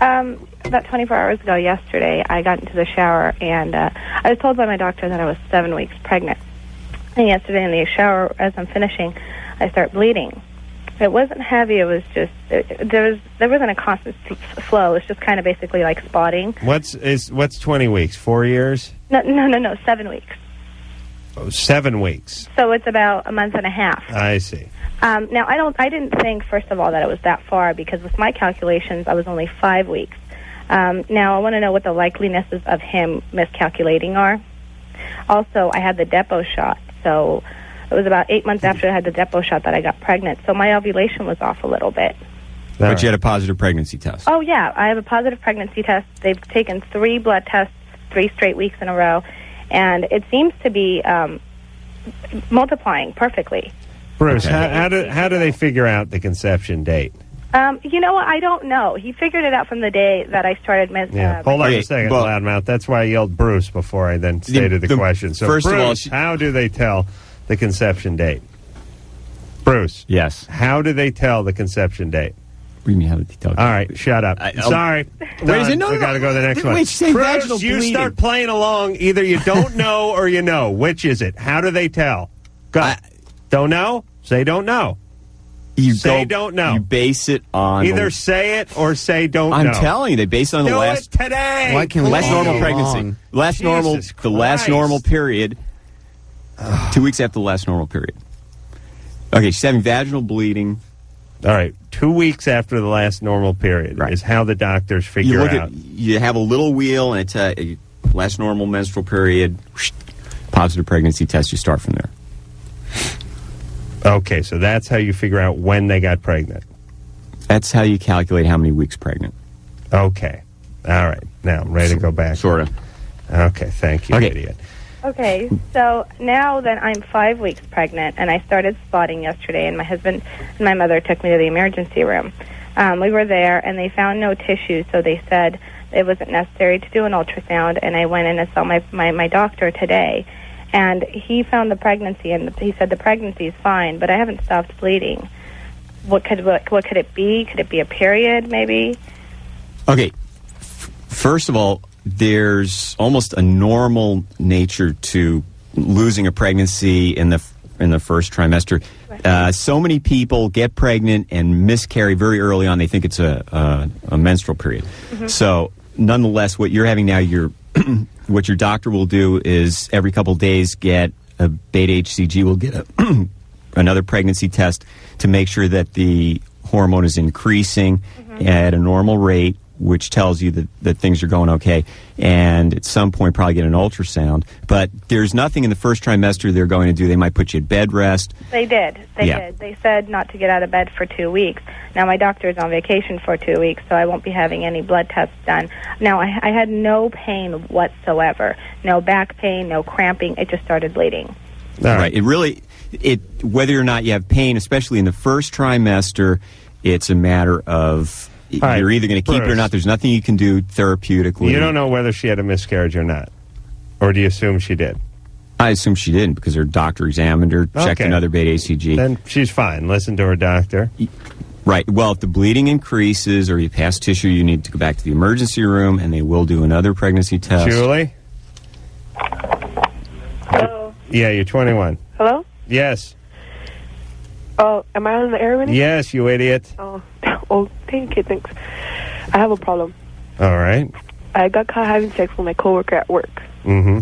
About 24 hours ago yesterday, I got into the shower, and I was told by my doctor that I was 7 weeks pregnant. And yesterday in the shower, as I'm finishing, I start bleeding. It wasn't heavy. It was just there wasn't a constant flow. It was just kind of basically like spotting. What's 20 weeks? 4 years? No, 7 weeks. Oh, 7 weeks. So it's about a month and a half. I see. Now I didn't think, first of all, that it was that far, because with my calculations, I was only 5 weeks. Now I want to know what the likeliness of him miscalculating are. Also, I had the depot shot, so it was about 8 months after I had the depot shot that I got pregnant. So my ovulation was off a little bit. But you had a positive pregnancy test. Oh, yeah. I have a positive pregnancy test. They've taken 3 blood tests 3 straight weeks in a row, and it seems to be multiplying perfectly. Bruce, how do they figure out the conception date? You know what? I don't know. He figured it out from the day that I started. Hold on a second, loudmouth. That's why I yelled Bruce before I then stated the question. So, first Bruce, of all, how do they tell the conception date? Bruce. Yes. How do they tell the conception date? What do you mean, how did they tell? All right, shut up. Sorry. Wait, no, we got to go to the next one. Wait, say Bruce, vaginal you bleeding. start playing along. Either you don't know or you know. Which is it? How do they tell? Go. Don't know? Say don't know. You don't know. You base it on either say it or say don't know. I'm telling you, they base it on the Do last it today. Why can't we last all normal go pregnancy, along? Jesus the last Christ. normal period. 2 weeks after the last normal period. Okay, she's having vaginal bleeding. All right, 2 weeks after the last normal period is how the doctors figure You look out. you have a little wheel, and it's a last normal menstrual period. Positive pregnancy test. You start from there. Okay, so that's how you figure out when they got pregnant. That's how you calculate how many weeks pregnant. Okay. All right. Now I'm ready to go back. Sort of. Okay, thank you, Okay. idiot. Okay, so now that I'm 5 weeks pregnant, and I started spotting yesterday, and my husband and my mother took me to the emergency room. We were there, and they found no tissue, so they said it wasn't necessary to do an ultrasound, and I went in and saw my doctor today, and he found the pregnancy, and he said the pregnancy is fine, but I haven't stopped bleeding. What could it be? Could it be a period, maybe? Okay. First of all, there's almost a normal nature to losing a pregnancy in the first trimester. So many people get pregnant and miscarry very early on. They think it's a menstrual period. Mm-hmm. So, nonetheless, what you're having now, what your doctor will do is every couple days get a beta HCG. Will get another pregnancy test to make sure that the hormone is increasing at a normal rate, which tells you that things are going okay. And at some point, probably get an ultrasound. But there's nothing in the first trimester they're going to do. They might put you at bed rest. They did. They did. They said not to get out of bed for 2 weeks. Now, my doctor is on vacation for 2 weeks, so I won't be having any blood tests done. Now, I had no pain whatsoever. No back pain, no cramping. It just started bleeding. All right. Whether or not you have pain, especially in the first trimester, it's a matter of you're either going to keep it or not. There's nothing you can do therapeutically. You don't know whether she had a miscarriage or not, or do you assume she did? I assume she didn't because her doctor examined her, checked another beta HCG. Then she's fine. Listen to her doctor. Right. Well, if the bleeding increases or you pass tissue, you need to go back to the emergency room, and they will do another pregnancy test. Julie? Hello? Yeah, you're 21. Hello? Yes. Oh, am I on the air with you? Yes, you idiot. Oh, Oh, thank you, thanks. I have a problem. All right. I got caught having sex with my coworker at work. Mm-hmm.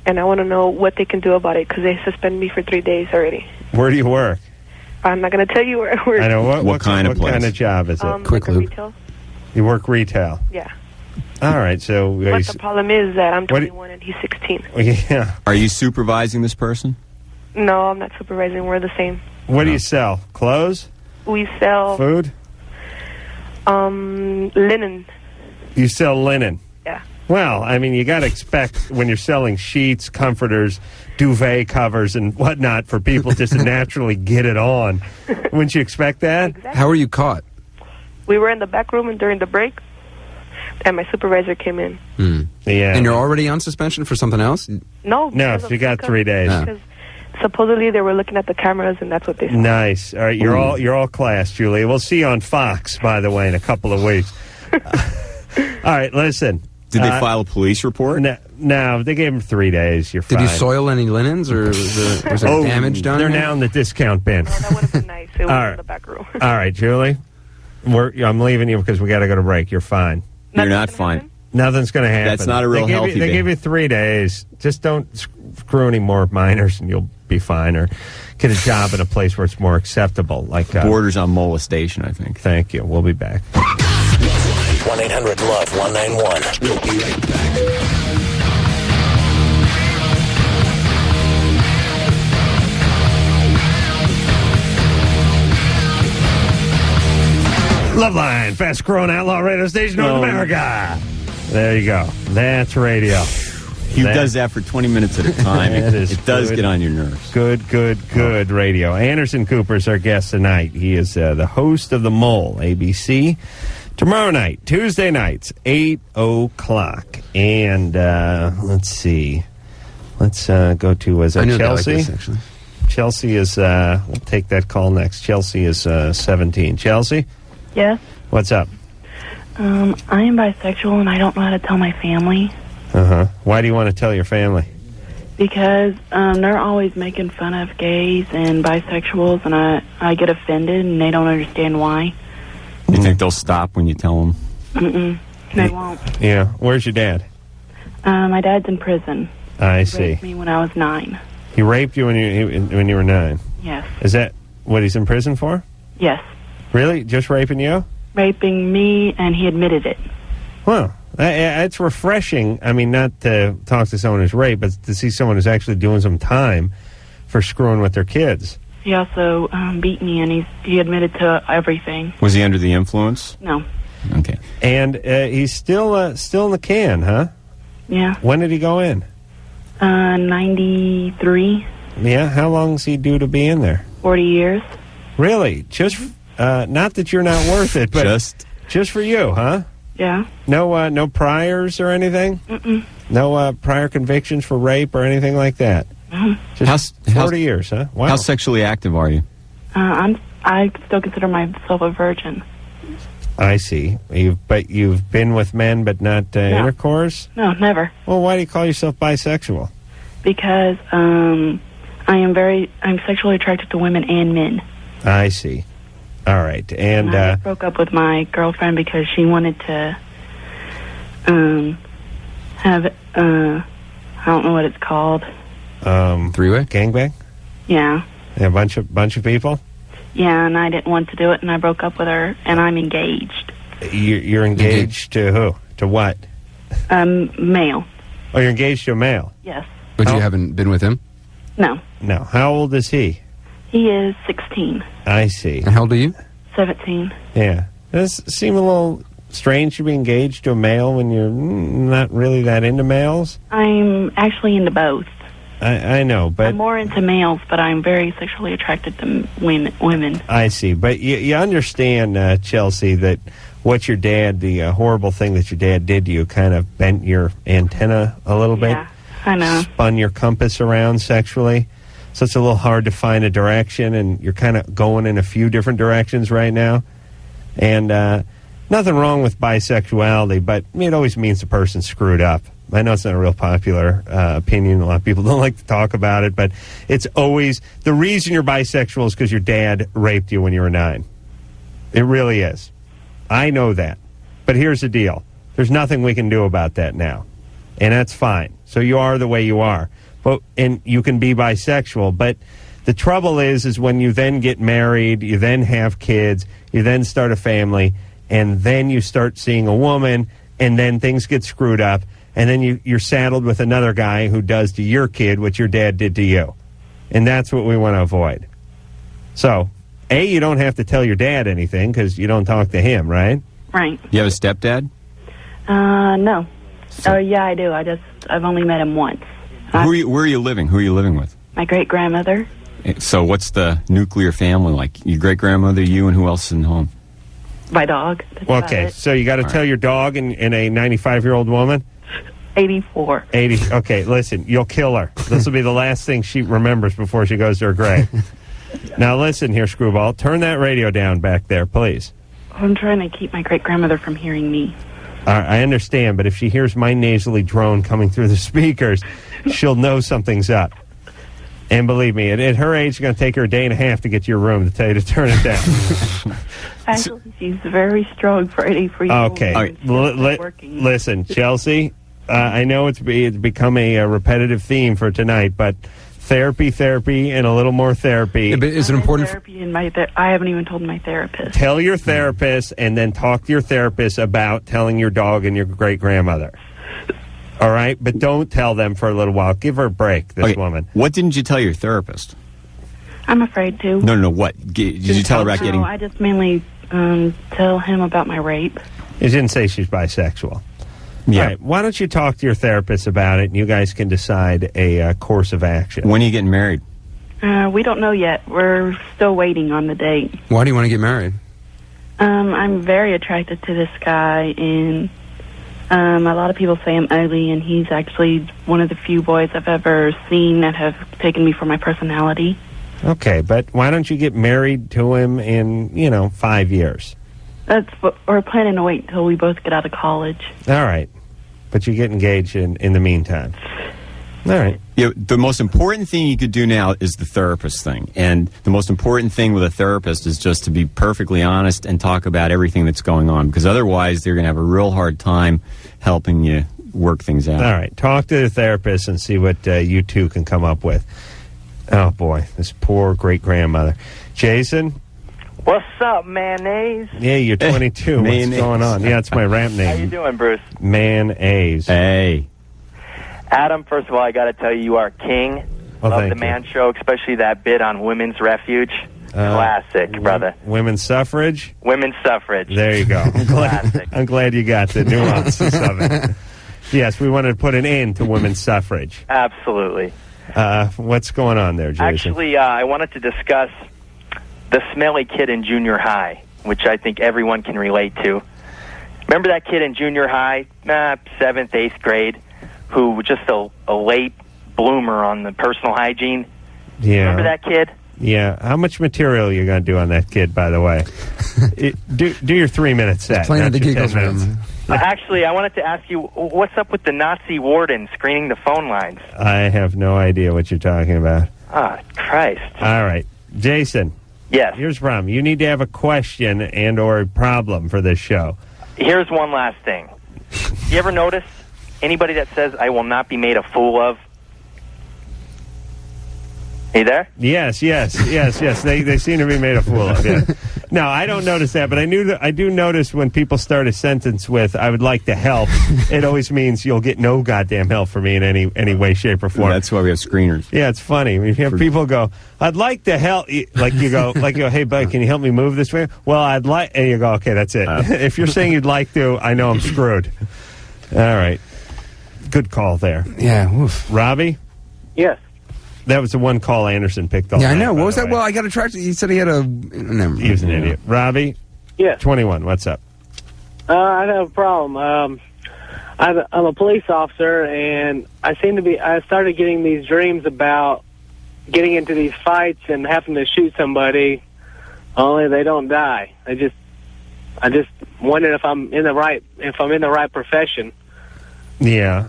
And I want to know what they can do about it because they suspended me for 3 days already. Where do you work? I'm not going to tell you where I work. I know. What kind of place? What kind of job is it? Quick like a lube. retail? You work retail. Yeah. All right. So, But the problem is that I'm What do- 21 and he's 16. yeah. Are you supervising this person? No, I'm not supervising. We're the same. What do you sell? Clothes? We sell Food? linen. You sell linen. Yeah. Well, I mean, you got to expect when you're selling sheets, comforters, duvet covers, and whatnot for people just to naturally get it on. Wouldn't you expect that? Exactly. How were you caught? We were in the back room and during the break, and my supervisor came in. Yeah. And you're already on suspension for something else? No. No, because you of got pickup. 3 days. No. Because supposedly they were looking at the cameras, and that's what they saw. Nice. All right, you're all class, Julia. We'll see you on Fox, by the way, in a couple of weeks. All right, listen. Did they file a police report? No, they gave him 3 days. You're Did fine. you soil any linens, or was there damage done? They're now in the discount bin. No, that would have been nice. It was All in right. the back room. All right, Julie. I'm leaving you because we got to go to break. You're fine. You're not fine. Nothing's going to happen. That's not a real healthy They thing. give you 3 days. Just don't screw any more minors, and you'll be fine. Or get a job in a place where it's more acceptable. Like Borders on molestation, I think. Thank you. We'll be back. 1-800-LOVE-191. We'll be right back. Loveline, fast growing outlaw radio station, North America. There you go. That's radio. He does that for 20 minutes at a time. That is it does good. get on your nerves. Good radio. Anderson Cooper's our guest tonight. He is the host of The Mole, ABC. Tomorrow night, Tuesday nights, 8 o'clock. And let's see. Let's go to, I knew they liked Chelsea? this, actually. Chelsea is, we'll take that call next. Chelsea is 17. Chelsea, Yes. what's up? I am bisexual, and I don't know how to tell my family Uh-huh. Why do you want to tell your family? because they're always making fun of gays and bisexuals, and I get offended, and they don't understand why. You think they'll stop when you tell them? Mm-mm. They won't. Yeah. Where's your dad? My dad's in prison. I He see. raped me when I was 9. He raped you when you were 9. Yes. Is that what he's in prison for? Yes. Really? Just raping you? Raping me, and he admitted it. Well, it's refreshing. I mean, not to talk to someone who's raped, but to see someone who's actually doing some time for screwing with their kids. He also beat me, and he admitted to everything. Was he under the influence? No. Okay. And he's still in the can, huh? Yeah. When did he go in? 93, Yeah. How long is he due to be in there? 40 years. Really? Just not that you're not worth it, but just for you, huh? Yeah. No priors or anything? Mm-mm. No prior convictions for rape or anything like that? Just 40 years, huh? Wow. How sexually active are you? I still consider myself a virgin. I see. But you've been with men but not intercourse? No, never. Well, why do you call yourself bisexual? Because I'm sexually attracted to women and men. I see. All right. And I broke up with my girlfriend because she wanted to have I don't know what it's called. Three-way? Gangbang? Yeah. A bunch of people? Yeah, and I didn't want to do it, and I broke up with her, and I'm engaged. You're engaged to who? To what? Male. Oh, you're engaged to a male? Yes. But you haven't been with him? No. No. How old is he? He is 16. I see. And how old are you? 17. Yeah. Does it seem a little strange to be engaged to a male when you're not really that into males? I'm actually into both. I know, but... I'm more into males, but I'm very sexually attracted to women. I see. But you understand, Chelsea, that what your dad, the horrible thing that your dad did to you kind of bent your antenna a little bit? Yeah, I know. Spun your compass around sexually. So it's a little hard to find a direction, and you're kind of going in a few different directions right now. And nothing wrong with bisexuality, but it always means the person's screwed up. I know it's not a real popular opinion. A lot of people don't like to talk about it, but it's always... The reason you're bisexual is because your dad raped you when you were 9. It really is. I know that. But here's the deal. There's nothing we can do about that now. And that's fine. So you are the way you are. And you can be bisexual. But the trouble is when you then get married, you then have kids, you then start a family, and then you start seeing a woman, and then things get screwed up, and then you're saddled with another guy who does to your kid what your dad did to you. And that's what we want to avoid. So, A, you don't have to tell your dad anything because you don't talk to him, right? Right. You have a stepdad? No. Oh, yeah, I do. I've only met him once. Where are you living? Who are you living with? My great-grandmother. So what's the nuclear family like? Your great-grandmother, you, and who else is in home? My dog. Okay, so you got to tell your dog and a 95-year-old woman? 84. 80. Okay, listen, you'll kill her. This will be the last thing she remembers before she goes to her grave. Now listen here, Screwball. Turn that radio down back there, please. I'm trying to keep my great-grandmother from hearing me. I understand, but if she hears my nasally drone coming through the speakers, she'll know something's up. And believe me, at her age, it's going to take her a day and a half to get to your room to tell you to turn it down. Actually, she's very strong for 84 years old. Okay. Listen, Chelsea, I know it's become a repetitive theme for tonight, but therapy, and a little more therapy. Yeah, but is it important? I haven't even told my therapist. Tell your therapist, and then talk to your therapist about telling your dog and your great-grandmother. All right? But don't tell them for a little while. Give her a break, this woman. What didn't you tell your therapist? I'm afraid to. No, what? Did you tell her about getting... No, I just mainly tell him about my rape. You didn't say she's bisexual. Yeah. All right, why don't you talk to your therapist about it, and you guys can decide a course of action. When are you getting married? We don't know yet. We're still waiting on the date. Why do you want to get married? I'm very attracted to this guy, and a lot of people say I'm ugly, and he's actually one of the few boys I've ever seen that have taken me for my personality. Okay, but why don't you get married to him in, 5 years? That's what we're planning to wait until we both get out of college. All right. But you get engaged in the meantime. All right. The most important thing you could do now is the therapist thing. And the most important thing with a therapist is just to be perfectly honest and talk about everything that's going on. Because otherwise, they're going to have a real hard time helping you work things out. All right. Talk to the therapist and see what you two can come up with. Oh, boy. This poor great-grandmother. Jason? What's up, mayonnaise? Yeah, you're 22. What's going on? Yeah, it's my rap name. How you doing, Bruce? Mayonnaise. Hey. Adam, first of all, I got to tell you, you are king of the Man Show, especially that bit on Women's Refuge. Classic, brother. Women's suffrage? Women's suffrage. There you go. I'm glad you got the nuances of it. Yes, we wanted to put an end to women's suffrage. Absolutely. What's going on there, Jason? Actually, I wanted to discuss the smelly kid in junior high, which I think everyone can relate to. Remember that kid in junior high, 7th, 8th grade, who was just a late bloomer on the personal hygiene? Yeah. Remember that kid? Yeah. How much material are you going to do on that kid, by the way? Do your 3-minute set. Playing the giggles room. Actually, I wanted to ask you, what's up with the Nazi warden screening the phone lines? I have no idea what you're talking about. Ah, Christ. All right. Jason. Yes. Here's the problem. You need to have a question and or a problem for this show. Here's one last thing. You ever notice anybody that says, I will not be made a fool of? Are you there? Yes. They seem to be made a fool of. Yeah. No, I don't notice that, but I do notice when people start a sentence with "I would like to help," it always means you'll get no goddamn help from me in any way, shape, or form. That's why we have screeners. Yeah, it's funny. You have people go, "I'd like to help," like you go, "Hey, bud, can you help me move this way?" Well, I'd like, and you go, "Okay, that's it." If you're saying you'd like to, I know I'm screwed. All right, good call there. Yeah, oof. Robbie. Yes. That was the one call Anderson picked up. Yeah, I know. What was that? Well, I got attracted. He said he had a... He was an idiot. Robbie? Yes. 21. What's up? I have a problem. I'm a police officer, and I started getting these dreams about getting into these fights and having to shoot somebody, only they don't die. I just wondered if I'm in the right profession. Yeah.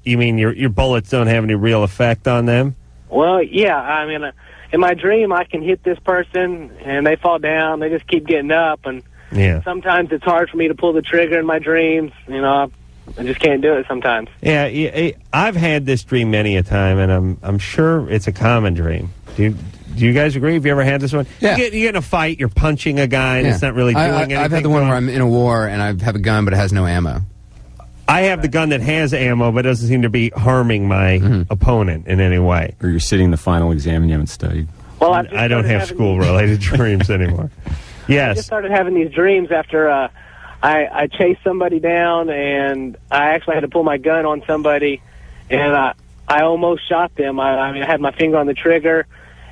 You mean your bullets don't have any real effect on them? Well, yeah. I mean, in my dream, I can hit this person, and they fall down. They just keep getting up, and Yeah. Sometimes it's hard for me to pull the trigger in my dreams. You know, I just can't do it sometimes. Yeah, I've had this dream many a time, and I'm sure it's a common dream. Do you guys agree? Have you ever had this one? Yeah. You get in a fight, you're punching a guy, and it's not really doing anything. I've had the one where I'm in a war, and I have a gun, but it has no ammo. I have the gun that has ammo, but doesn't seem to be harming my opponent in any way. Or you're sitting the final exam and you haven't studied. Well, I don't have school-related dreams anymore. Yes. I just started having these dreams after I chased somebody down, and I actually had to pull my gun on somebody, and I almost shot them. I had my finger on the trigger,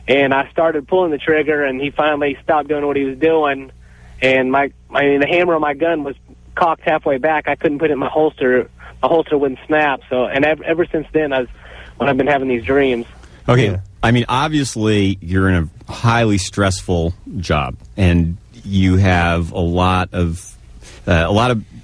and I started pulling the trigger, and he finally stopped doing what he was doing, and the hammer on my gun was cocked halfway back. I couldn't put it in my holster. My holster wouldn't snap. So, and ever since then, when I've been having these dreams. Okay. Yeah. I mean, obviously, you're in a highly stressful job, and you have a lot of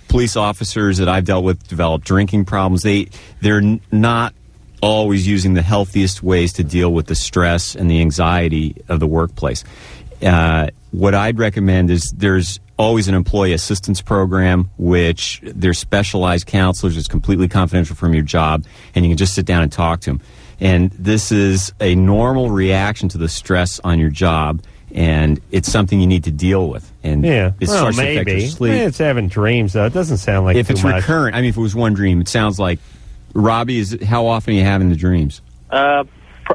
police officers that I've dealt with develop drinking problems. They're not always using the healthiest ways to deal with the stress and the anxiety of the workplace. What I'd recommend is there's always an employee assistance program, which there's specialized counselors. It's completely confidential from your job, and you can just sit down and talk to them. And this is a normal reaction to the stress on your job, and it's something you need to deal with. And it starts to affect your sleep. It's having dreams, though. It doesn't sound like if it's much. Recurrent. I mean, if it was one dream, it sounds like. Robbie, how often are you having the dreams?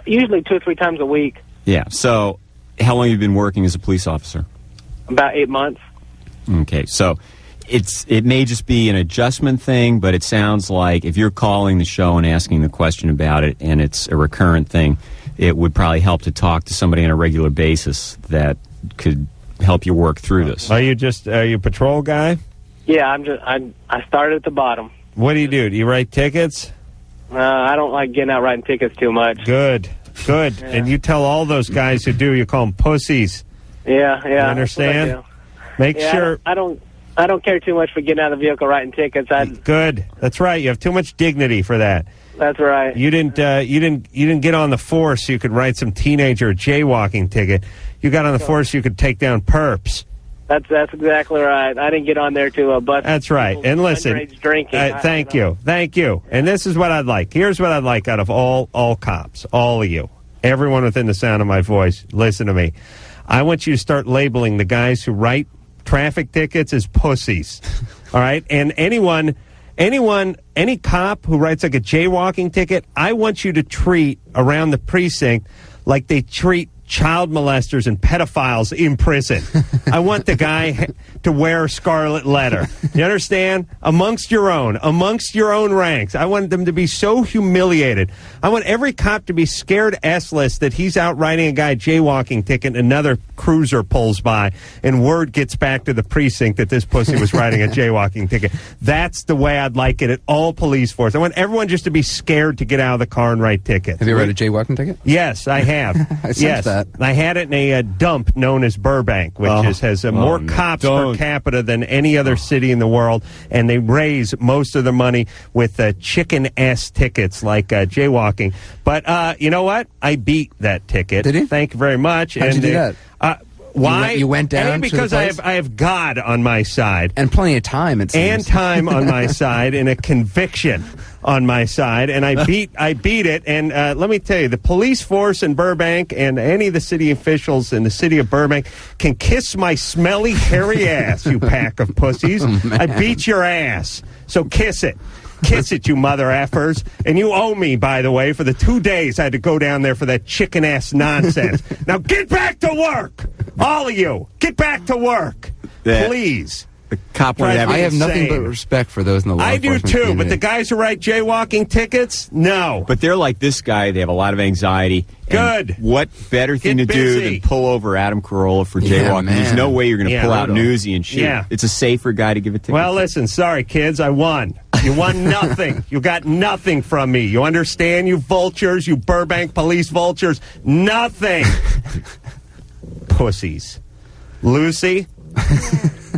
Usually 2 or 3 times a week. Yeah. So, how long have you been working as a police officer? About 8 months. Okay. So, it may just be an adjustment thing, but it sounds like if you're calling the show and asking the question about it, and it's a recurrent thing, it would probably help to talk to somebody on a regular basis that could help you work through this. Are you a patrol guy? Yeah, I started at the bottom. What do? Do you write tickets? I don't like getting out writing tickets too much. Good. Yeah. And you tell all those guys who do, you call them pussies. Yeah. You understand? Make sure. I don't care too much for getting out of the vehicle writing tickets. Good. That's right. You have too much dignity for that. That's right. You didn't get on the force so you could write some teenager jaywalking ticket. You got on the force so you could take down perps. That's exactly right. I didn't get on there to bust. That's right. And listen, drinking. Thank you. And this is what I'd like. Here's what I'd like out of all cops, all of you, everyone within the sound of my voice. Listen to me. I want you to start labeling the guys who write traffic tickets as pussies. All right, and any cop who writes like a jaywalking ticket, I want you to treat around the precinct like they treat child molesters and pedophiles in prison. I want the guy to wear a scarlet letter. You understand? Amongst your own ranks. I want them to be so humiliated. I want every cop to be scared S-less that he's out writing a guy a jaywalking ticket and another cruiser pulls by and word gets back to the precinct that this pussy was writing a jaywalking ticket. That's the way I'd like it at all police force. I want everyone just to be scared to get out of the car and write tickets. Have you read a jaywalking ticket? Yes, I have. I sensed that. I had it in a dump known as Burbank, which has more cops per capita than any other city in the world, and they raise most of the money with chicken-ass tickets like jaywalking. But you know what? I beat that ticket. Did you? Thank you very much. How'd you do that? Why? You went down because to the place? I have God on my side. And plenty of time, it seems. And time on my side, and a conviction on my side, and I beat it. And let me tell you, the police force in Burbank and any of the city officials in the city of Burbank can kiss my smelly, hairy ass, you pack of pussies. I beat your ass, so kiss it. Kiss it, you mother effers. And you owe me, by the way, for the 2 days I had to go down there for that chicken-ass nonsense. Now get back to work! All of you, get back to work. Please. The cop I have nothing but respect for those in the law enforcement I do, too, community. but the guys who write jaywalking tickets, no. But they're like this guy. They have a lot of anxiety. Good. What better thing to do than pull over Adam Carolla for jaywalking? man. There's no way you're going to pull out Newsy and shit. Yeah. It's a safer guy to give a ticket. Well, listen, sorry, kids, I won. You won nothing. You got nothing from me. You understand, you vultures, you Burbank police vultures? Nothing. Pussies. Lucy,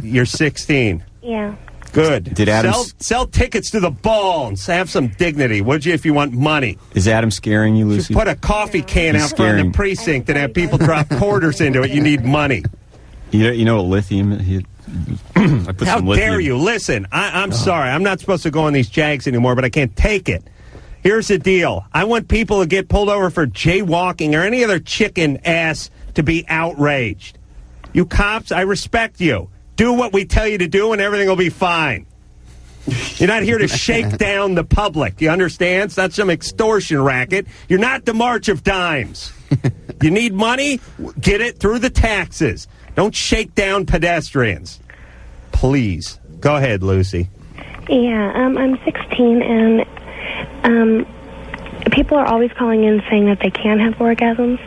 you're 16. Yeah. Good. Did Adam sell tickets to the ball and have some dignity, would you, if you want money? Is Adam scaring you, Lucy? You put a coffee can out front of the precinct and have people drop quarters into it. You need money. You know what lithium I put How some dare lithium. you? Listen, I'm sorry. I'm not supposed to go on these Jags anymore, but I can't take it. Here's the deal. I want people to get pulled over for jaywalking or any other chicken ass to be outraged. You cops, I respect you. Do what we tell you to do and everything will be fine. You're not here to shake down the public. You understand? It's not some extortion racket. You're not the March of Dimes. You need money? Get it through the taxes. Don't shake down pedestrians. Please. Go ahead, Lucy. Yeah, I'm 16, and people are always calling in saying that they can have orgasms.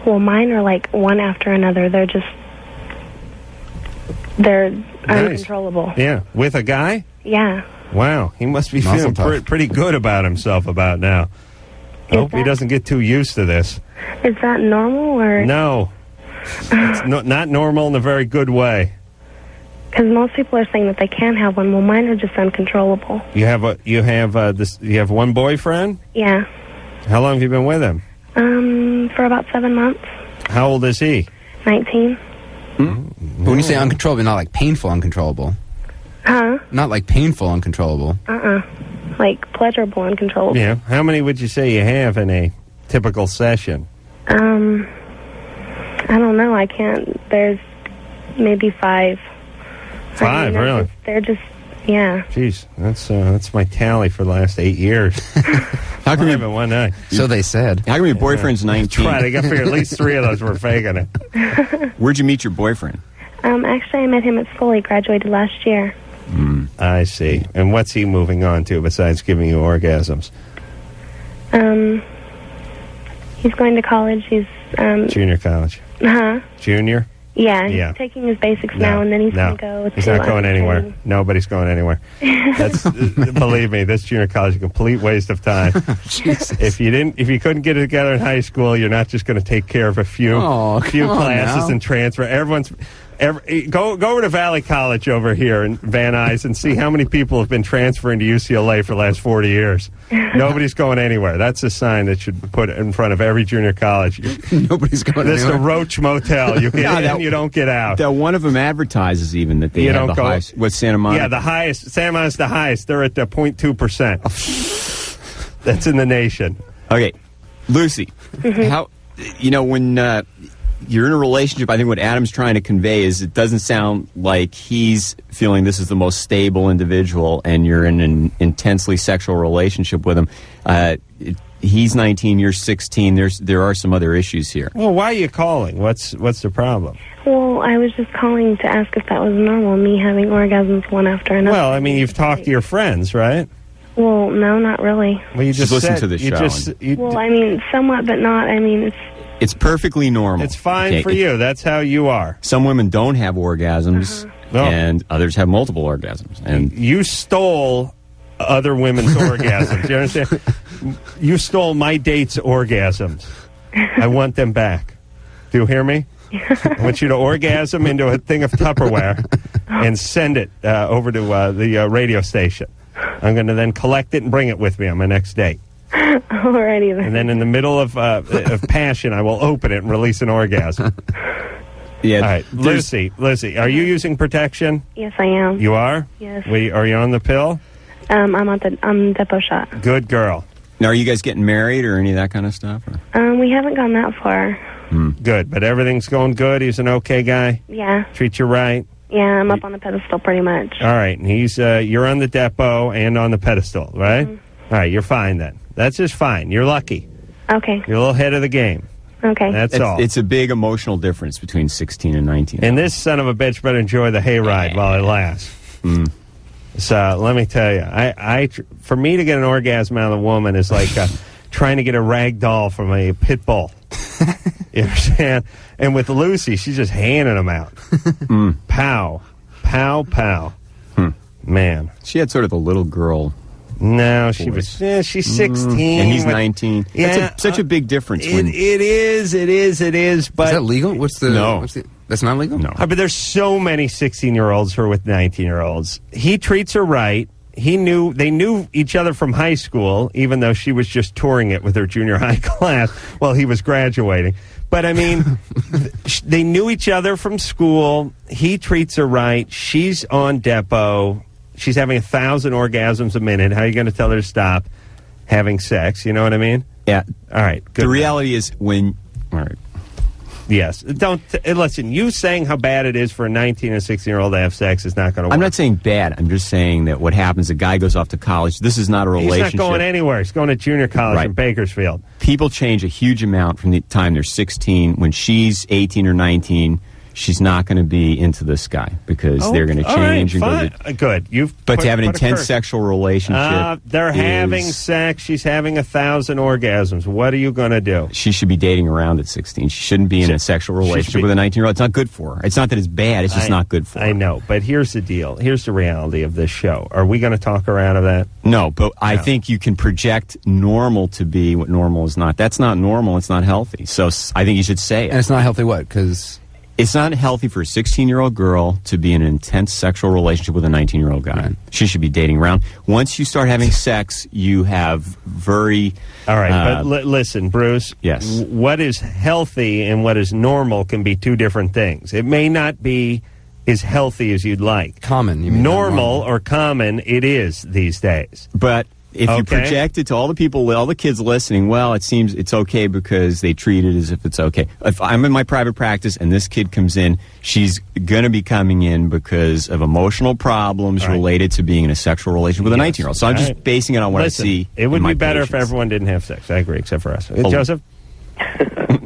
Well, mine are like one after another. They're uncontrollable. Yeah, with a guy? Yeah. Wow, he must be Muscle feeling tough. pretty good about himself about now. I hope he doesn't get too used to this. Is that normal, or? No. It's not normal in a very good way. Because most people are saying that they can have one. Well, mine are just uncontrollable. You have one boyfriend? Yeah. How long have you been with him? For about 7 months. How old is he? 19. But when you say uncontrollable, not like painful uncontrollable. Huh? Not like painful uncontrollable. Like pleasurable uncontrollable. Yeah. How many would you say you have in a typical session? I don't know. I can't. There's maybe 5. Five, really? They're just, yeah. Jeez, that's my tally for the last 8 years. How come even one night? So they said. How come your boyfriend's 19? Right, I got to figure at least 3 of those were faking it. Where'd you meet your boyfriend? Actually, I met him at school. He graduated last year. I see. And what's he moving on to besides giving you orgasms? He's going to college. He's Junior college. Junior? Yeah, Yeah. he's taking his basics now, and then he's going to go. He's not going anywhere. Nobody's going anywhere. That's believe me, this junior college is a complete waste of time. If you couldn't get it together in high school, you're not just going to take care of a few classes and transfer. Go over to Valley College over here in Van Nuys and see how many people have been transferring to UCLA for the last 40 years. Nobody's going anywhere. That's a sign that should be put in front of every junior college. Nobody's going This is anywhere. the Roach Motel. You get in, you don't get out. One of them advertises even that they You have don't the go- highest. What's Santa Monica? Yeah, the highest. Santa Monica's the highest. They're at 0.2%. That's in the nation. Okay, Lucy, how when you're in a relationship, I think what Adam's trying to convey is it doesn't sound like he's feeling this is the most stable individual, and you're in an intensely sexual relationship with him. He's 19, you're 16. There are some other issues here. Well, why are you calling? What's the problem? Well, I was just calling to ask if that was normal, me having orgasms one after another. Well, I mean, you've talked to your friends, right? Well, no, not really. Well, you just listen said, to the you show just- and- you- Well, I mean, somewhat, but not. I mean, It's perfectly normal. It's fine Okay, for you. That's how you are. Some women don't have orgasms, and others have multiple orgasms. And You stole other women's orgasms. You understand? You stole my date's orgasms. I want them back. Do you hear me? I want you to orgasm into a thing of Tupperware and send it over to the radio station. I'm going to then collect it and bring it with me on my next date. alrighty then. And then in the middle of passion, I will open it and release an orgasm. Yeah. All right, Lucy, are you using protection? Yes, I am. You are? Yes. Are you on the pill? I'm on depot shot. Good girl. Now, are you guys getting married or any of that kind of stuff? Or? We haven't gone that far. Good, but everything's going good. He's an okay guy. Yeah. Treat you right. Yeah, I'm up on the pedestal pretty much. All right, and he's you're on the depot and on the pedestal, right? All right, you're fine then. That's just fine. You're lucky. Okay. You're a little ahead of the game. Okay. That's all. It's a big emotional difference between 16 and 19. And this son of a bitch better enjoy the hayride while it lasts. So let me tell you, for me to get an orgasm out of a woman is like trying to get a rag doll from a pit bull. You understand? And with Lucy, she's just handing them out. Pow, pow, pow. Man, she had sort of a little girl. No, she was. She's 16, and he's 19. Yeah, That's such a big difference. It is. But is that legal? No? That's not legal. No. But there's so many 16-year-olds who are with 19-year-olds. He treats her right. They knew each other from high school, even though she was just touring it with her junior high class while he was graduating. but I mean, they knew each other from school. He treats her right. She's on Depo. She's having 1,000 orgasms a minute. How are you going to tell her to stop having sex? You know what I mean? Yeah. All right. Good. The reality is when... All right. Yes. Don't listen. You saying how bad it is for a 19 or 16-year-old to have sex is not going to work. I'm not saying bad. I'm just saying that what happens, a guy goes off to college. This is not a relationship. He's not going anywhere. He's going to junior college in Bakersfield. People change a huge amount from the time they're 16. When she's 18 or 19, she's not going to be into this guy because they're going to change. All right, and fine. Good. But to have an intense sexual relationship, they're having sex. She's having 1,000 orgasms. What are you going to do? She should be dating around at 16. She shouldn't be in a sexual relationship with a 19-year-old. It's not good for her. It's not that it's bad. It's just not good for her. I know, but here's the deal. Here's the reality of this show. Are we going to talk her out of that? No, but I think you can project normal to be what normal is not. That's not normal. It's not healthy. So I think you should say it. And it's not healthy what? Because... It's not healthy for a 16-year-old girl to be in an intense sexual relationship with a 19-year-old guy. Right. She should be dating around. Once you start having sex, you have very... All right, but listen, Bruce. Yes. What is healthy and what is normal can be two different things. It may not be as healthy as you'd like. Common. You mean normal or common, it is these days. But... If you project it to all the people, all the kids listening, well, it seems it's okay because they treat it as if it's okay. If I'm in my private practice and this kid comes in, she's going to be coming in because of emotional problems related to being in a sexual relationship with a 19-year-old. So I'm just basing it on what I see. It would be better if everyone didn't have sex. I agree, except for us. Joseph?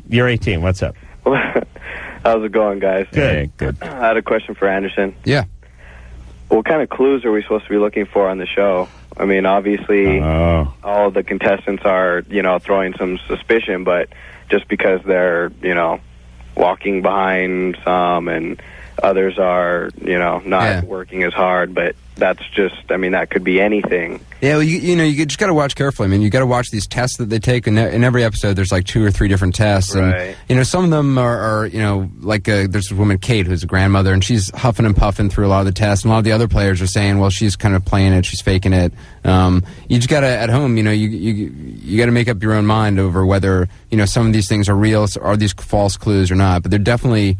You're 18. What's up? How's it going, guys? Good. I had a question for Anderson. Yeah. What kind of clues are we supposed to be looking for on the show? I mean, obviously, all the contestants are, throwing some suspicion, but just because they're, walking behind some and others are, not working as hard, but that's just, that could be anything. Yeah, well, you just got to watch carefully. I mean, you got to watch these tests that they take. In every episode, there's like 2 or 3 different tests. Right. And, some of them are like there's this woman, Kate, who's a grandmother, and she's huffing and puffing through a lot of the tests. And a lot of the other players are saying, well, she's kind of playing it, she's faking it. You just got to, at home, you got to make up your own mind over whether, some of these things are real, are these false clues or not. But they're definitely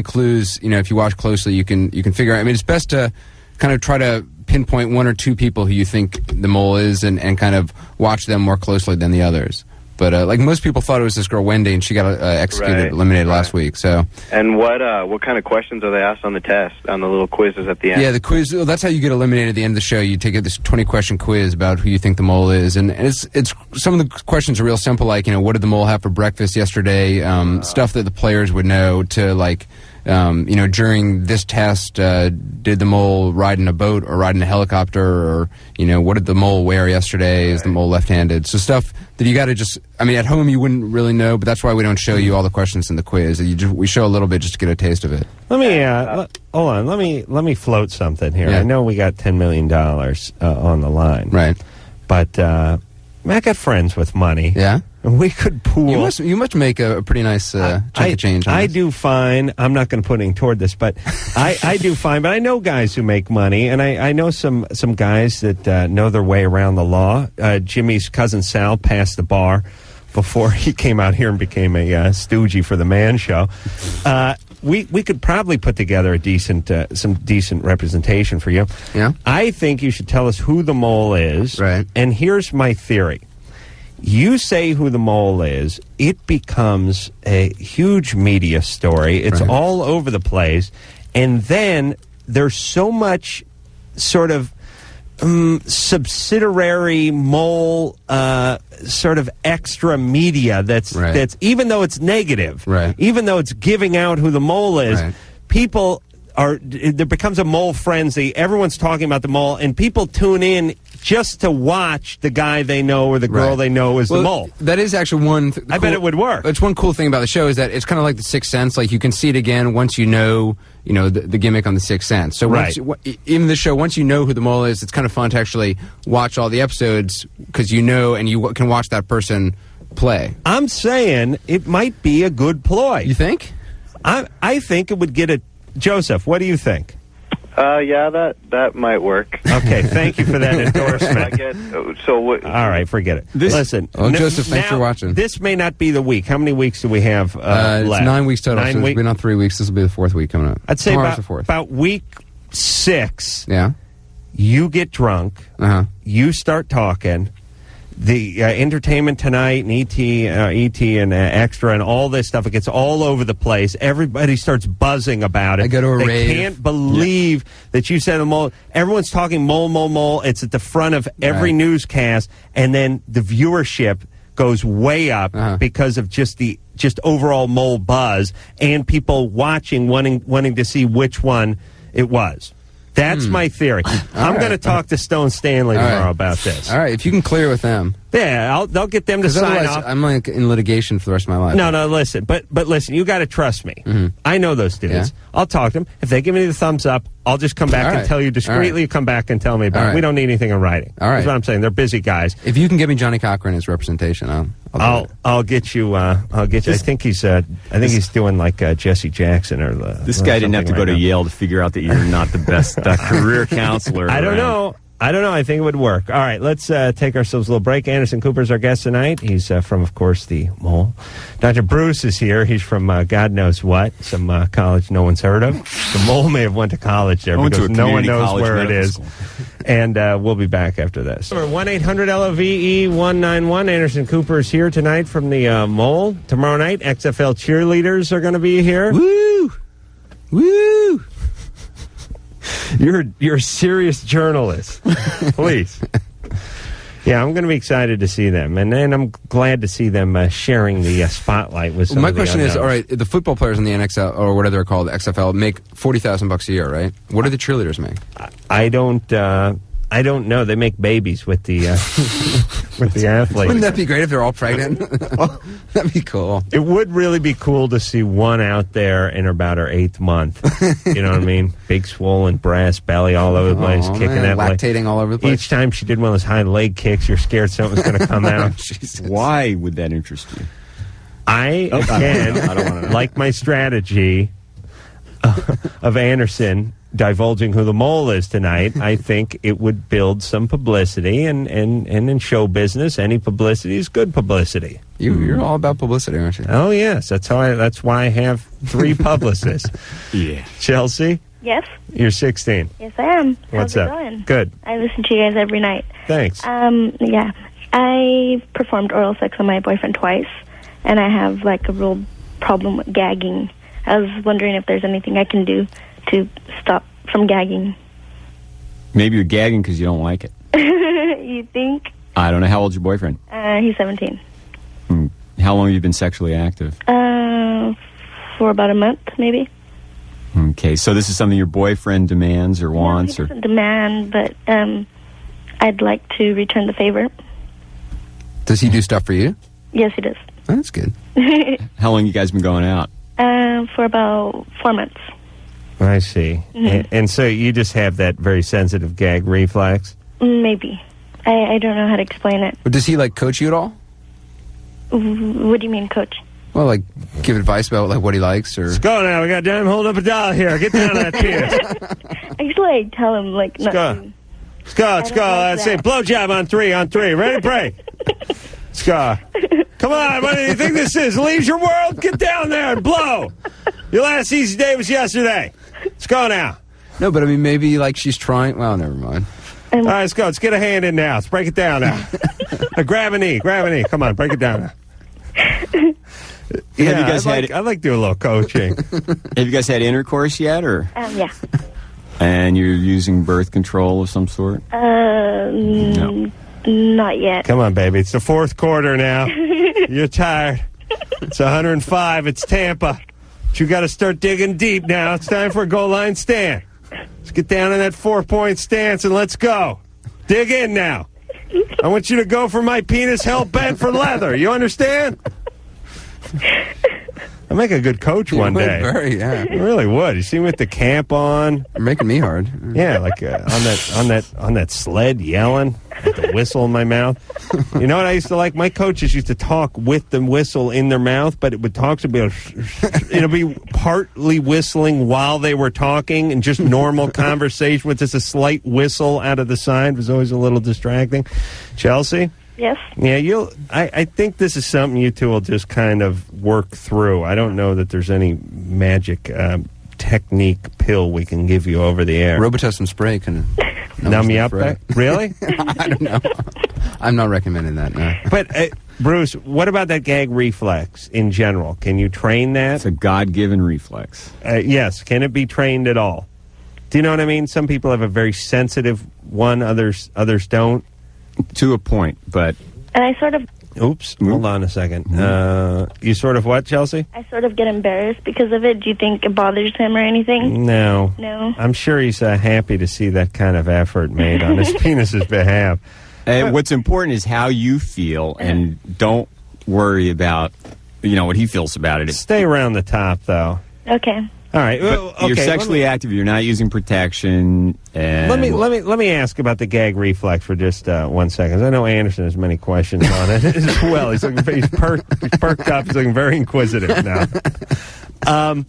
clues, if you watch closely, you can figure out. I mean, it's best to kind of try to pinpoint 1 or 2 people who you think the mole is and kind of watch them more closely than the others. But like most people thought it was this girl Wendy, and she got eliminated last week. So. And what kind of questions are they asked on the test, on the little quizzes at the end? Yeah, the quiz. Well, that's how you get eliminated at the end of the show. You take this 20-question quiz about who you think the mole is, and it's some of the questions are real simple, like what did the mole have for breakfast yesterday? Stuff that the players would know to like. During this test, did the mole ride in a boat or ride in a helicopter? Or, what did the mole wear yesterday? Is the mole left-handed? So stuff that you got to just, at home you wouldn't really know, but that's why we don't show you all the questions in the quiz. We show a little bit just to get a taste of it. Let me, hold on, let me float something here. Yeah. I know we got $10 million on the line. Right. But I got friends with money. Yeah? And we could pool. You must make a pretty nice chunk of change. I do fine. I'm not going to put anything toward this, but I do fine. But I know guys who make money, and I know some guys that know their way around the law. Jimmy's cousin Sal passed the bar before he came out here and became a stoogie for the Man Show. We could probably put together some decent representation for you. Yeah. I think you should tell us who the mole is. Right. And here's my theory. You say who the mole is, it becomes a huge media story. It's all over the place. And then there's so much sort of subsidiary mole sort of extra media that's even though it's negative, even though it's giving out who the mole is, people there becomes a mole frenzy. Everyone's talking about the mole, and people tune in just to watch the guy they know or the girl they know is the mole. That is actually one... I bet it would work. It's one cool thing about the show is that it's kind of like the Sixth Sense. Like, you can see it again once you know the gimmick on the Sixth Sense. So in the show, once you know who the mole is, it's kind of fun to actually watch all the episodes because you know and you can watch that person play. I'm saying it might be a good ploy. You think? I think it would get a... Joseph, what do you think? Yeah, that might work. Okay, thank you for that endorsement. All right, forget it. Listen. Oh, Joseph, thanks for watching. This may not be the week. How many weeks do we have left? It's 9 weeks total. 9 so weeks? it's been on 3 weeks. This will be the 4th week coming up. I'd say Tomorrow's the 4th. about week 6. Yeah. You get drunk. You start talking. The Entertainment Tonight and ET and Extra and all this stuff, it gets all over the place. Everybody starts buzzing about it. I go to a They rave. can't believe that you said the mole. Everyone's talking mole. It's at the front of every newscast, and then the viewership goes way up because of just overall mole buzz and people watching, wanting to see which one it was. That's my theory. I'm going to talk to Stone Stanley tomorrow about this. All right, if you can clear with them. Yeah, they'll get them to sign off. I'm like in litigation for the rest of my life. No, listen. But listen, you got to trust me. I know those dudes. I'll talk to them. If they give me the thumbs up, I'll just come back and tell you discreetly. You come back and tell me about it. We don't need anything in writing. All right. That's what I'm saying. They're busy guys. If you can get me Johnny Cochran as representation, I'll get you. I think he's doing like Jesse Jackson or this guy didn't have to go to Yale to figure out that you're not the best career counselor. I don't know. I think it would work. All right, let's take ourselves a little break. Anderson Cooper's our guest tonight. He's from, of course, the Mole. Dr. Bruce is here. He's from God knows what, some college no one's heard of. The Mole may have went to college there because no one knows where it is. And we'll be back after this. 1-800-LOVE-191. Anderson Cooper is here tonight from the Mole. Tomorrow night, XFL cheerleaders are going to be here. Woo! Woo! You're a serious journalist. Please. Yeah, I'm going to be excited to see them, and I'm glad to see them sharing the spotlight with some My of the question is, unknowns. all right, the football players in the NXL, or whatever they're called, the XFL, make $40,000 a year, right? What do the cheerleaders make? I don't know. They make babies with the with the athletes. Wouldn't that be great if they're all pregnant? That'd be cool. It would really be cool to see one out there in about her 8th month. You know what I mean? Big swollen brass belly all over the place, kicking that lactating all over the place. Each time she did one of those high leg kicks, you're scared something's going to come out. Why would that interest you? I don't like my strategy of Anderson divulging who the Mole is tonight. I think it would build some publicity, and in show business, any publicity is good publicity. You're all about publicity, aren't you? Oh yes, that's why I have 3 publicists. Yeah. Chelsea, Yes. you're 16. Yes, I am. What's How's it up? going? Good. I listen to you guys every night. Thanks. Yeah. I performed oral sex on my boyfriend twice, and I have like a real problem with gagging. I was wondering if there's anything I can do to stop from gagging. Maybe you're gagging because you don't like it. You think? I don't know. How old's your boyfriend? He's 17. How long have you been sexually active? For about a month, maybe. Okay, so this is something your boyfriend demands or wants? No, he doesn't demand, but I'd like to return the favor. Does he do stuff for you? Yes, he does. Oh, that's good. How long you guys been going out? For about 4 months. I see. And so you just have that very sensitive gag reflex? Maybe. I don't know how to explain it. But does he like coach you at all? What do you mean, coach? Well, like give advice about like what he likes, or Let's go now. We got time. Hold up a doll here. Get down on that penis. I usually tell him like not to. Let's go. Let's say blowjob on 3. Ready, break. Let's go. Come on. What do you think this is? Leisure World? Get down there and blow. Your last easy day was yesterday. Let's go now. No, but I mean maybe like she's trying. Well, never mind. All right, let's go. Let's get a hand in now. Let's break it down now. Grab a knee. Come on, break it down now. Yeah, you guys I like doing a little coaching. Have you guys had intercourse yet, or? Yeah. And you're using birth control of some sort? No. Not yet. Come on, baby. It's the 4th quarter now. You're tired. It's 105. It's Tampa. But you got to start digging deep now. It's time for a goal line stand. Let's get down in that 4-point stance and let's go. Dig in now. I want you to go for my penis hell bent for leather. You understand? I'll make a good coach one day. Yeah. I really would. You see me with the camp on. You're making me hard. Yeah, like on that sled yelling with the whistle in my mouth. You know what I used to like? My coaches used to talk with the whistle in their mouth, but it would talk to be partly whistling while they were talking and just normal conversation with just a slight whistle out of the side was always a little distracting. Chelsea? Yes. Yeah, I think this is something you two will just kind of work through. I don't know that there's any magic technique pill we can give you over the air. Robitussin spray can numb you up. Really? I don't know. I'm not recommending that, no. But, Bruce, what about that gag reflex in general? Can you train that? It's a God-given reflex. Yes. Can it be trained at all? Do you know what I mean? Some people have a very sensitive one, others don't. To a point, but... And I sort of... Oops, hold on a second. You sort of what, Chelsea? I sort of get embarrassed because of it. Do you think it bothers him or anything? No. No? I'm sure he's happy to see that kind of effort made on his penis's behalf. What's important is how you feel, and don't worry about, what he feels about it. Stay around the top, though. Okay. All right. But you're sexually active. You're not using protection. And let me ask about the gag reflex for just 1 second. I know Anderson has many questions on it as well. He's perked up. He's looking very inquisitive now.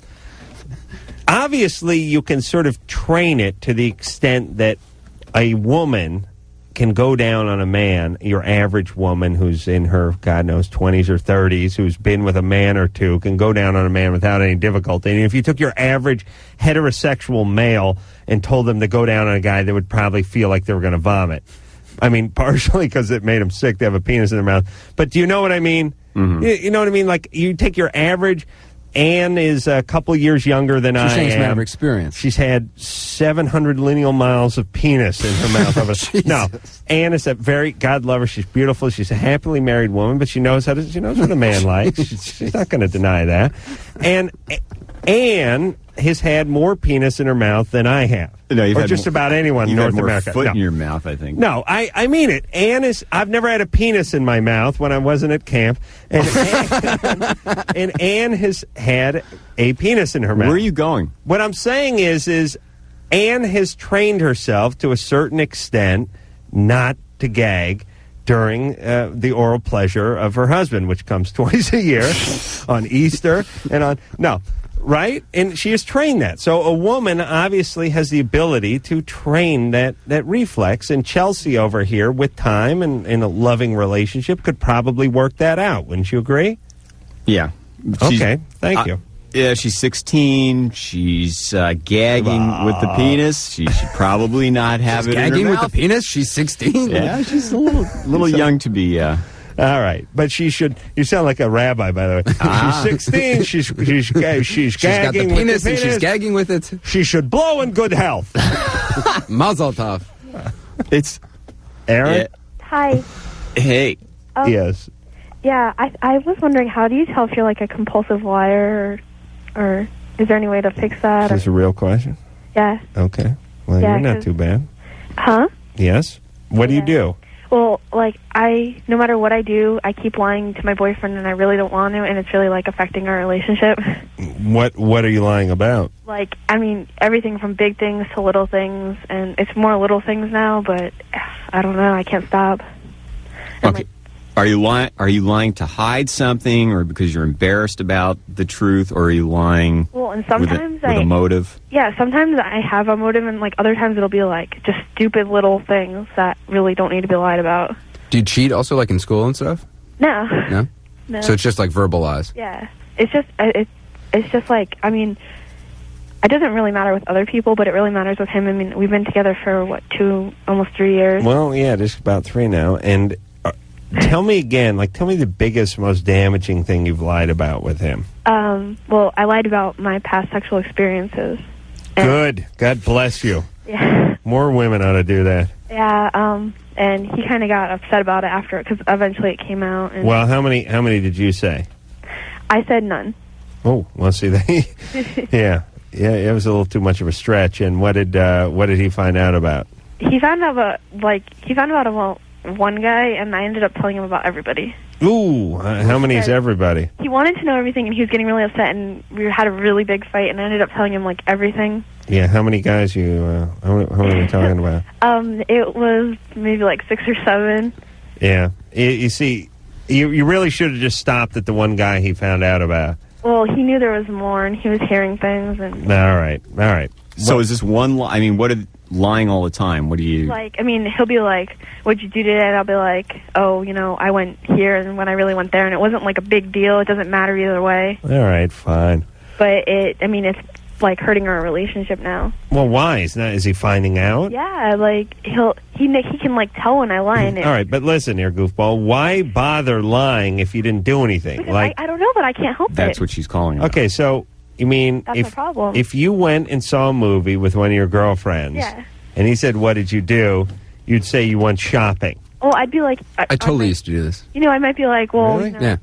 Obviously, you can sort of train it to the extent that a woman can go down on a man, your average woman who's in her, God knows, 20s or 30s, who's been with a man or two, can go down on a man without any difficulty. And if you took your average heterosexual male and told them to go down on a guy, they would probably feel like they were going to vomit. I mean, partially because it made them sick to have a penis in their mouth. But do you know what I mean? Mm-hmm. You know what I mean? Like, you take your average... Anne is a couple years younger than I am. She's changed my experience. She's had 700 lineal miles of penis in her mouth. No, Anne is a very, God love her, she's beautiful, she's a happily married woman, but she knows what a man likes. She's not going to deny that. And Anne has had more penis in her mouth than I have. No, or just about anyone in North America. Foot in your mouth, I think. No, I mean it. I've never had a penis in my mouth when I wasn't at camp. And Anne has had a penis in her mouth. Where are you going? What I'm saying is Anne has trained herself to a certain extent not to gag during the oral pleasure of her husband, which comes twice a year on Easter and on... No. Right? And she has trained that. So a woman obviously has the ability to train that reflex. And Chelsea over here, with time and in a loving relationship, could probably work that out. Wouldn't you agree? Yeah. Okay. Thank you. Yeah, she's 16. She's gagging with the penis. She should probably not have it in her mouth. Gagging with the penis? She's 16? Yeah, she's a little young to be... All right, but she should. You sound like a rabbi, by the way. She's 16. She's got the gagging penis, with the penis, and she's gagging with it. She should blow in good health. Mazel tov. It's Aaron. Hi. Hey. Yes. Yeah, I was wondering, how do you tell if you're like a compulsive liar, or is there any way to fix that? Is this a real question? Yeah. Okay. Well, Yeah, you're not 'cause- too bad. Huh? Yes. What do you do? Well, like, no matter what I do, I keep lying to my boyfriend, and I really don't want to, and it's really, like, affecting our relationship. What are you lying about? Like, I mean, everything from big things to little things, and it's more little things now, but I don't know, I can't stop. Okay. Are you lying to hide something, or because you're embarrassed about the truth, or are you lying Well, and sometimes with a motive? Yeah, sometimes I have a motive, and, like, other times it'll be, like, just stupid little things that really don't need to be lied about. Do you cheat also, like in school and stuff? No. No? No. So it's just like verbal lies? Yeah. It's just like, I mean, it doesn't really matter with other people, but it really matters with him. I mean, we've been together for, almost 3 years. Well, yeah, just about 3 now. And tell me again, tell me the biggest, most damaging thing you've lied about with him. Well, I lied about my past sexual experiences. Good. God bless you. Yeah. More women ought to do that. Yeah, and he kind of got upset about it after, because eventually it came out. And Well, how many did you say? I said none. Oh, well, see, yeah, it was a little too much of a stretch. And what did he find out about? He found out about one guy, and I ended up telling him about everybody. Ooh, how many is everybody? He wanted to know everything, and he was getting really upset, and we had a really big fight, and I ended up telling him, like, everything. Yeah, how many guys how many are we talking about? It was maybe like 6 or 7. Yeah, you see, you really should have just stopped at the one guy he found out about. Well, he knew there was more, and he was hearing things, and All right. So is this one lie? I mean, what are lying all the time? What do you... like, I mean, he'll be like, "What'd you do today?" And I'll be like, "Oh, I went here, and when I really went there," and it wasn't like a big deal. It doesn't matter either way. All right, fine. But it's like hurting our relationship now. Well, why? Is he finding out? Yeah, like he can like tell when I lie. And All right, but listen here, goofball. Why bother lying if you didn't do anything? Because I don't know, but I can't help it. That's what she's calling about. Okay, so you mean That's my problem. if you went and saw a movie with one of your girlfriends, Yeah. and he said, "What did you do?" You'd say you went shopping. Oh, I'd be like, I totally used to do this. I might be like, well, Really? Yeah.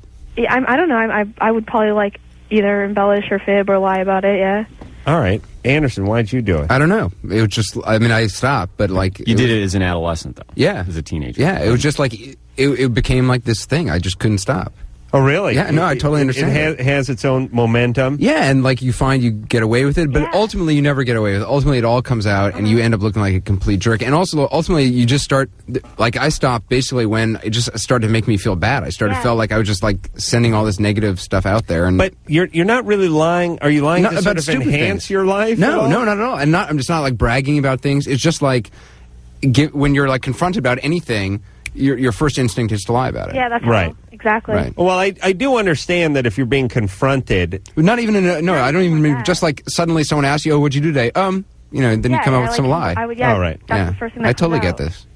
I don't know. I would probably like either embellish or fib or lie about it. Yeah. All right, Anderson, why'd you do it? I don't know. It was just, I stopped, but like... You did it as an adolescent, though. Yeah. As a teenager. Yeah, it was just like, it became like this thing. I just couldn't stop. Oh, really? Yeah, no, I totally understand. It has its own momentum. Yeah, and like you find you get away with it, but ultimately you never get away with it. Ultimately it all comes out and you end up looking like a complete jerk. And also ultimately you just start, like I stopped basically when it just started to make me feel bad. I felt like I was just like sending all this negative stuff out there. And But you're not really lying. Are you lying to sort of enhance your life? No, not at all. And I'm just not like bragging about things. It's just like when you're like confronted about anything, your first instinct is to lie about it. Yeah, that's right. Exactly. Right. Well, I do understand that if you're being confronted, not even I don't even mean just like suddenly someone asks you, "Oh, what'd you do today?" Then you come up with some lie. I would, yeah. All right. That's the first thing that I totally comes get out. this.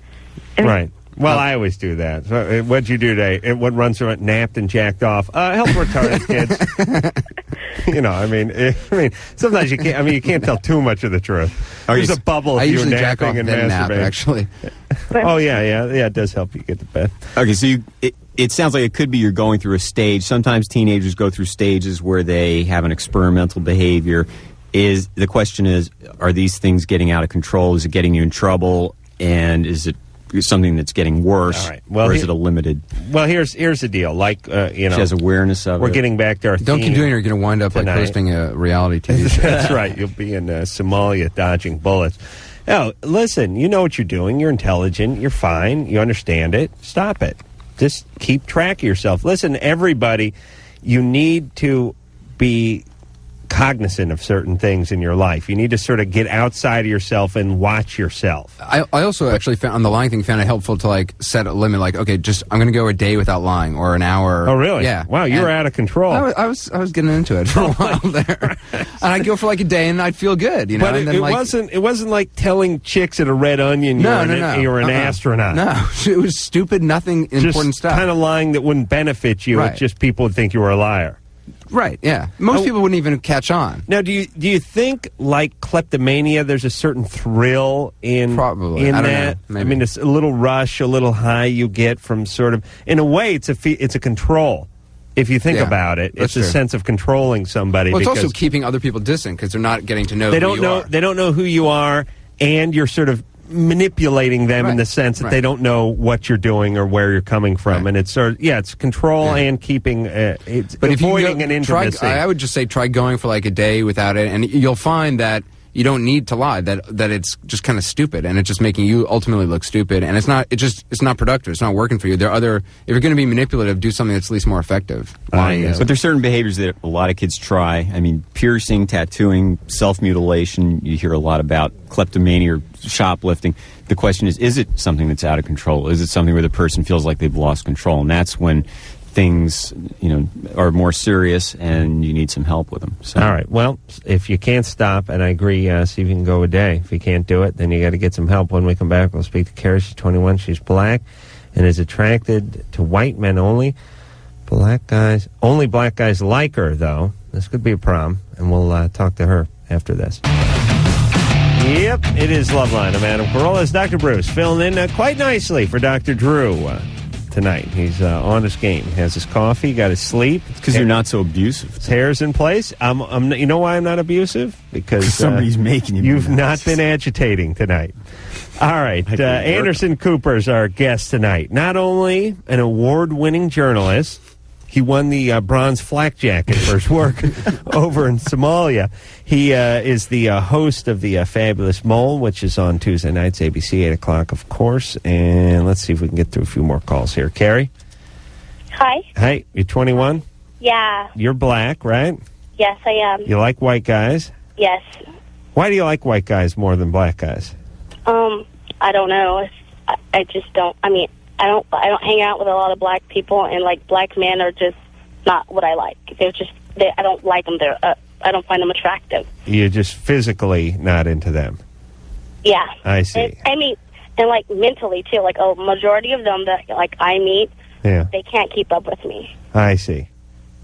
Right. Well, I always do that. So, what'd you do today? What runs through it? Napped and jacked off. Help retarded kids. I mean, sometimes you can't. I mean, you can't tell too much of the truth. There's a bubble. I if you're usually jack off napping and then nap, masturbating. actually. Oh yeah. It does help you get to bed. Okay, so it sounds like it could be you're going through a stage. Sometimes teenagers go through stages where they have an experimental behavior. The question is, are these things getting out of control? Is it getting you in trouble? And is it something that's getting worse? All right. Well, or is it a limited... Well, here's the deal. Like, she has awareness of we're it. getting back to our Don't theme keep doing it, you're going to wind up like tonight. hosting a reality TV show. That's right. You'll be in Somalia dodging bullets. Oh, listen, you know what you're doing. You're intelligent. You're fine. You understand it. Stop it. Just keep track of yourself. Listen, everybody, you need to be cognizant of certain things in your life. You need to sort of get outside of yourself and watch yourself. I also actually found, on the lying thing, found it helpful to like set a limit, like, okay, I'm going to go a day without lying, or an hour. Oh, really? Yeah. Wow, you were out of control. I was getting into it for a while there, and I'd go for like a day, and I'd feel good, But and then, it wasn't like telling chicks at a Red Onion you're an astronaut. No, it was stupid, nothing important stuff. Kind of lying that wouldn't benefit you. Right. It's just people would think you were a liar. Right, yeah. Most people wouldn't even catch on. Now, do you think, like kleptomania, there's a certain thrill in Probably. in I don't that? know. Maybe. I mean, it's a little rush, a little high you get from sort of, in a way, it's a control. If you think Yeah, about it, that's it's a true. sense of controlling somebody. Well, it's because also keeping other people distant because they're not getting to know they who don't you know are. they don't know who you are, and you're sort of manipulating them in the sense that they don't know what you're doing or where you're coming from, and it's sort of, it's control and keeping it's But if avoiding you an intimacy. I would just say try going for like a day without it, and you'll find that you don't need to lie. That it's just kind of stupid, and it's just making you ultimately look stupid. And it's not productive. It's not working for you. There are other. If you're going to be manipulative, do something that's at least more effective. Lying is. But there's certain behaviors that a lot of kids try. I mean, piercing, tattooing, self-mutilation. You hear a lot about kleptomania or shoplifting. The question is it something that's out of control? Is it something where the person feels like they've lost control? And that's when things, are more serious and you need some help with them. So. All right. Well, if you can't stop, and I agree, see if you can go a day. If you can't do it, then you got to get some help. When we come back, we'll speak to Carrie. She's 21. She's black and is attracted to white men only. Only black guys like her, though. This could be a problem, and we'll talk to her after this. Yep, it is Loveline. I'm Adam Carolla. It's Dr. Bruce filling in quite nicely for Dr. Drew tonight. He's on his game. He has his coffee, got his sleep. It's because you're not so abusive. His hair's in place. You know why I'm not abusive? Because somebody's making you. You've not been agitating tonight. All right. Anderson Cooper's our guest tonight. Not only an award-winning journalist, he won the bronze flak jacket for his work over in Somalia. He is the host of the Fabulous Mole, which is on Tuesday nights, ABC, 8 o'clock, of course. And let's see if we can get through a few more calls here. Carrie? Hi. Hey, you're 21? Yeah. You're black, right? Yes, I am. You like white guys? Yes. Why do you like white guys more than black guys? I don't know. I just don't. I mean, I don't hang out with a lot of black people, and like black men are just not what I like. I don't like them. I don't find them attractive. You're just physically not into them. Yeah. I see. And like mentally too. Like a majority of them that like I meet, they can't keep up with me. I see.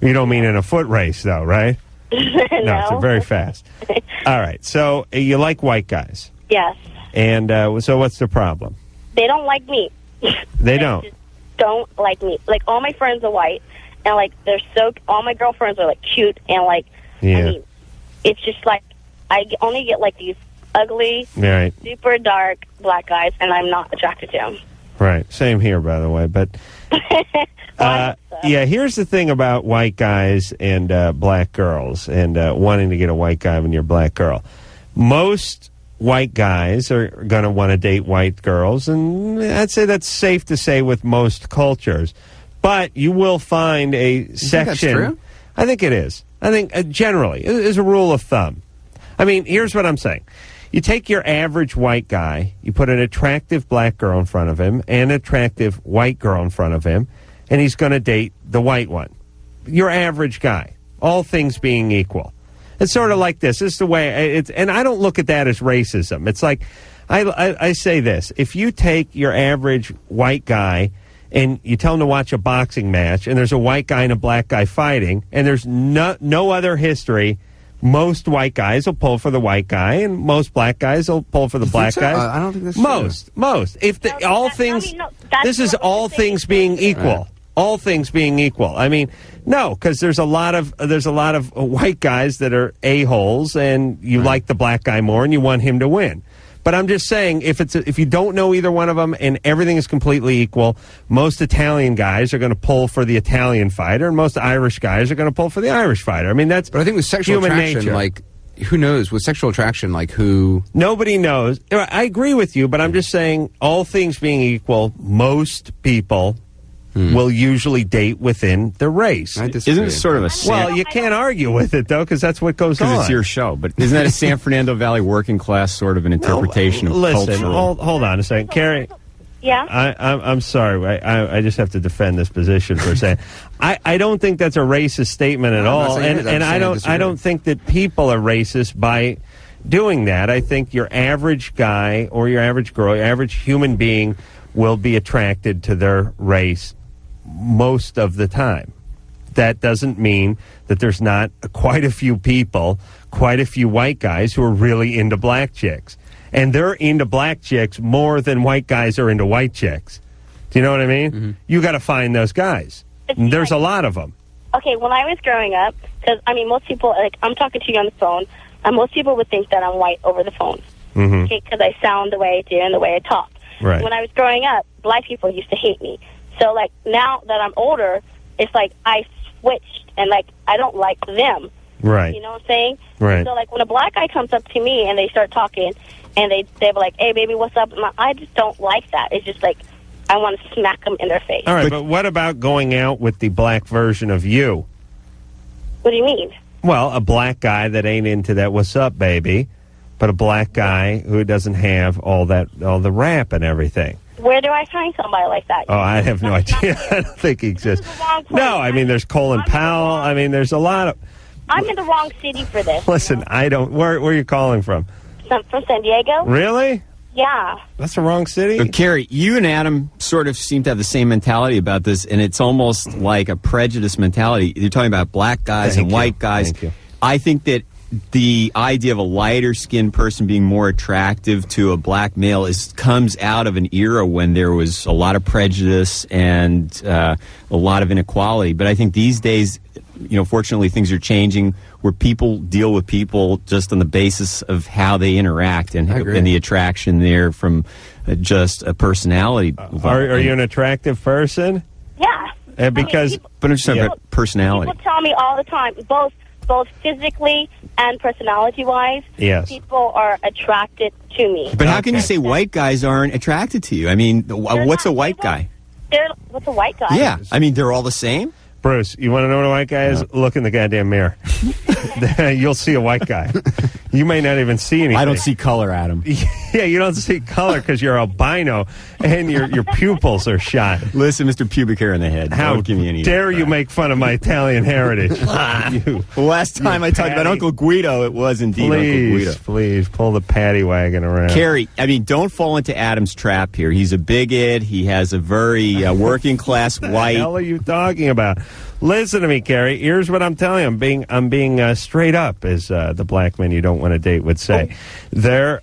You don't mean in a foot race, though, right? No, it's very fast. All right. So you like white guys. Yes. And so what's the problem? They don't like me. They don't. Just don't like me. Like all my friends are white, and like all my girlfriends are like cute, and like I mean, it's just like I only get like these ugly, super dark black guys, and I'm not attracted to them. Right. Same here, by the way. But here's the thing about white guys and black girls, and wanting to get a white guy when you're a black girl. Most white guys are going to want to date white girls, and I'd say that's safe to say with most cultures. But you will find a section. Think that's true? I think it is. I think generally, as a rule of thumb. I mean, here's what I'm saying. You take your average white guy, you put an attractive black girl in front of him and an attractive white girl in front of him, and he's going to date the white one. Your average guy, all things being equal. It's sort of like this. This is the way it's, and I don't look at that as racism. It's like, I say this. If you take your average white guy and you tell him to watch a boxing match, and there's a white guy and a black guy fighting, and there's no other history, most white guys will pull for the white guy, and most black guys will pull for the black guy. I don't think that's Most. If all things, this is all things being equal. Right. All things being equal. I mean, no, because there's a lot of white guys that are a-holes, and you like the black guy more, and you want him to win. But I'm just saying, if you don't know either one of them and everything is completely equal, most Italian guys are going to pull for the Italian fighter, and most Irish guys are going to pull for the Irish fighter. I mean, that's But I think with sexual human attraction, nature. like, who knows? With sexual attraction, like, who... Nobody knows. I agree with you, but I'm just saying, all things being equal, most people will usually date within the race. Isn't it sort of a... Well, you can't argue with it, though, because that's what goes on. Because it's your show. But isn't that a San Fernando Valley working class sort of an interpretation of cultural... Hold on a second. Carrie, Yeah? I'm sorry. I just have to defend this position for a second. I don't think that's a racist statement at all. And I don't think that people are racist by doing that. I think your average guy or your average girl, your average human being will be attracted to their race most of the time. That doesn't mean that there's not quite a few people, quite a few white guys who are really into black chicks. And they're into black chicks more than white guys are into white chicks. Do you know what I mean? Mm-hmm. You got to find those guys. And there's a lot of them. Okay, when I was growing up, because, I mean, most people, like, I'm talking to you on the phone, and most people would think that I'm white over the phone. Mm-hmm. Okay, because I sound the way I do and the way I talk. Right. When I was growing up, black people used to hate me. So, like, now that I'm older, it's like I switched, and, like, I don't like them. Right. You know what I'm saying? Right. So, like, when a black guy comes up to me and they start talking, and they're like, hey, baby, what's up? I just don't like that. It's just like, I want to smack them in their face. All right, but what about going out with the black version of you? What do you mean? Well, a black guy that ain't into that what's up, baby, but a black guy who doesn't have all the rap and everything. Where do I find somebody like that? Oh, I have no idea. I don't think he exists. No, I mean, there's Colin Powell. I mean, there's a lot of... I'm in the wrong city for this. Listen, I don't... Where are you calling from? From San Diego. Really? Yeah. That's the wrong city? But Carrie, you and Adam sort of seem to have the same mentality about this, and it's almost like a prejudice mentality. You're talking about black guys and white guys. Thank you. I think that the idea of a lighter-skinned person being more attractive to a black male comes out of an era when there was a lot of prejudice and a lot of inequality. But I think these days, fortunately, things are changing where people deal with people just on the basis of how they interact and the attraction there from just a personality. Are you an attractive person? Yeah. Because, but I'm just talking about personality. People tell me all the time, both physically and personality-wise, yes, people are attracted to me. But how can you say white guys aren't attracted to you? I mean, what's a white guy? What's a white guy? Yeah, I mean, they're all the same. Bruce, you want to know what a white guy is? Look in the goddamn mirror. You'll see a white guy. You may not even see anything. I don't see color, Adam. Yeah, you don't see color because you're albino and your pupils are shot. Listen, Mr. Pubic Hair in the Head. How don't give me any dare you make fun of my Italian heritage? The last time I talked about Uncle Guido, it was indeed Uncle Guido. Please, pull the paddy wagon around. Carrie, I mean, don't fall into Adam's trap here. He's a bigot. He has a very working-class white... What the hell are you talking about? Listen to me, Carrie. Here's what I'm telling you. I'm being straight up, as the black men you don't want to date would say. You're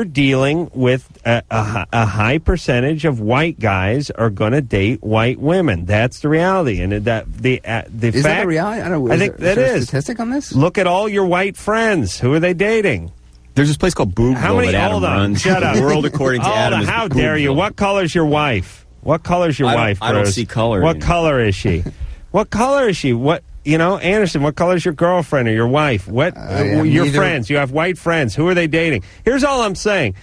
dealing with a high percentage of white guys are going to date white women. That's the reality, and the is fact that the reality? I think that is a statistic on this. Look at all your white friends. Who are they dating? There's this place called Boobville that Adam hold on, runs. shut up. The world according to Adam is How dare you? What color's your wife? What color's your wife, I don't Bruce? see color. What color is she? What color is she? What, Anderson, what color is your girlfriend or your wife? What your friends? You have white friends. Who are they dating? Here's all I'm saying.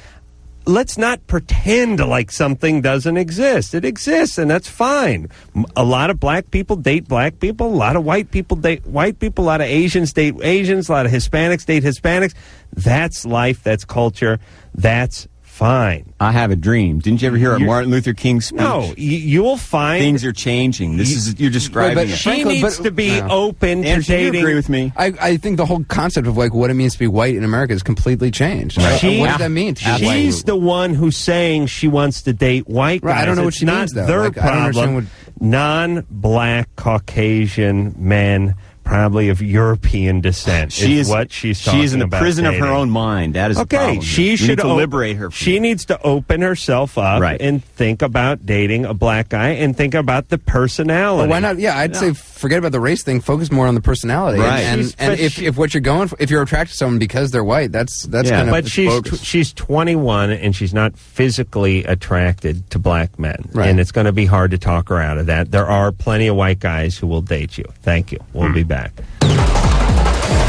Let's not pretend like something doesn't exist. It exists, and that's fine. A lot of black people date black people. A lot of white people date white people. A lot of Asians date Asians. A lot of Hispanics date Hispanics. That's life. That's culture. That's fine. I have a dream. Didn't you ever hear Martin Luther King's speech? No, you'll find things are changing. You're describing it. She needs to be open to Anderson, dating. you agree with me? I think the whole concept of what it means to be white in America has completely changed. What does that mean? She's the one who's saying she wants to date white guys. Right, I don't know what she means, though. Their I don't understand problem. Non-black Caucasian men, probably of European descent, is what she's talking about. She's in the prison of her own mind. That is the problem. She should need to liberate her. She needs to open herself up and think about dating a black guy and think about the personality. Well, why not? Yeah, I'd say forget about the race thing. Focus more on the personality. Right. And if what you're going for, if you're attracted to someone because they're white, that's kind of. But she's 21 and she's not physically attracted to black men, and it's going to be hard to talk her out of that. There are plenty of white guys who will date you. Thank you. We'll be back.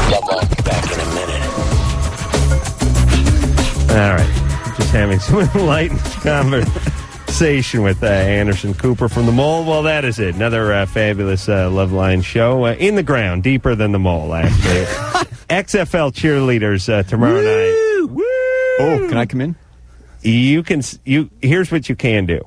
Loveline, back in a minute. All right. Just having some enlightened conversation with Anderson Cooper from The Mole. Well, that is it. Another fabulous Loveline show. In the ground, deeper than the mole, actually. XFL cheerleaders tomorrow night. Woo! Oh, can I come in? Here's what you can do.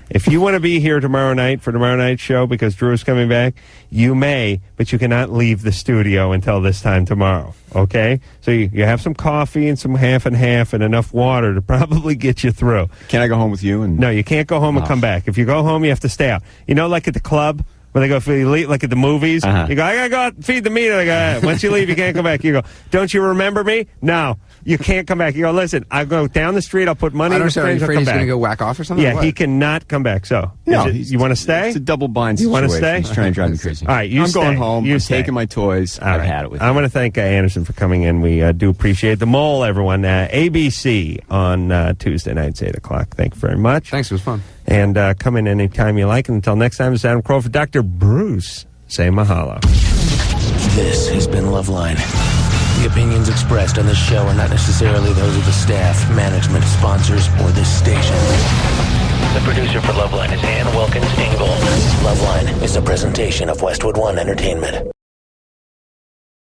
If you want to be here tomorrow night for tomorrow night's show because Drew's coming back, you may, but you cannot leave the studio until this time tomorrow, okay? So you have some coffee and some half and half and enough water to probably get you through. Can I go home with you? No, you can't go home and come back. If you go home, you have to stay out. You know, like at the club, when they go feed, like at the movies, you go, I gotta go out, feed the meat. They go, once you leave, you can't come back. You go, don't you remember me? No. You can't come back. You go, listen, I'll go down the street, I'll put money in the fridge, I'll come he's back. going to go whack off or something? Yeah, he cannot come back. So, you want to stay? It's a double bind You situation. want to stay? He's trying to drive me crazy. All right, I'm going home. I'm taking my toys. I've had it with I want to thank Anderson for coming in. We do appreciate The Mole, everyone. ABC on Tuesday nights, 8 o'clock. Thank you very much. Thanks, it was fun. And come in anytime you like. And until next time, it's Adam Crawford. Dr. Bruce, say mahalo. This has been Loveline. The opinions expressed on this show are not necessarily those of the staff, management, sponsors, or this station. The producer for Loveline is Ann Wilkins Ingle. Loveline is a presentation of Westwood One Entertainment.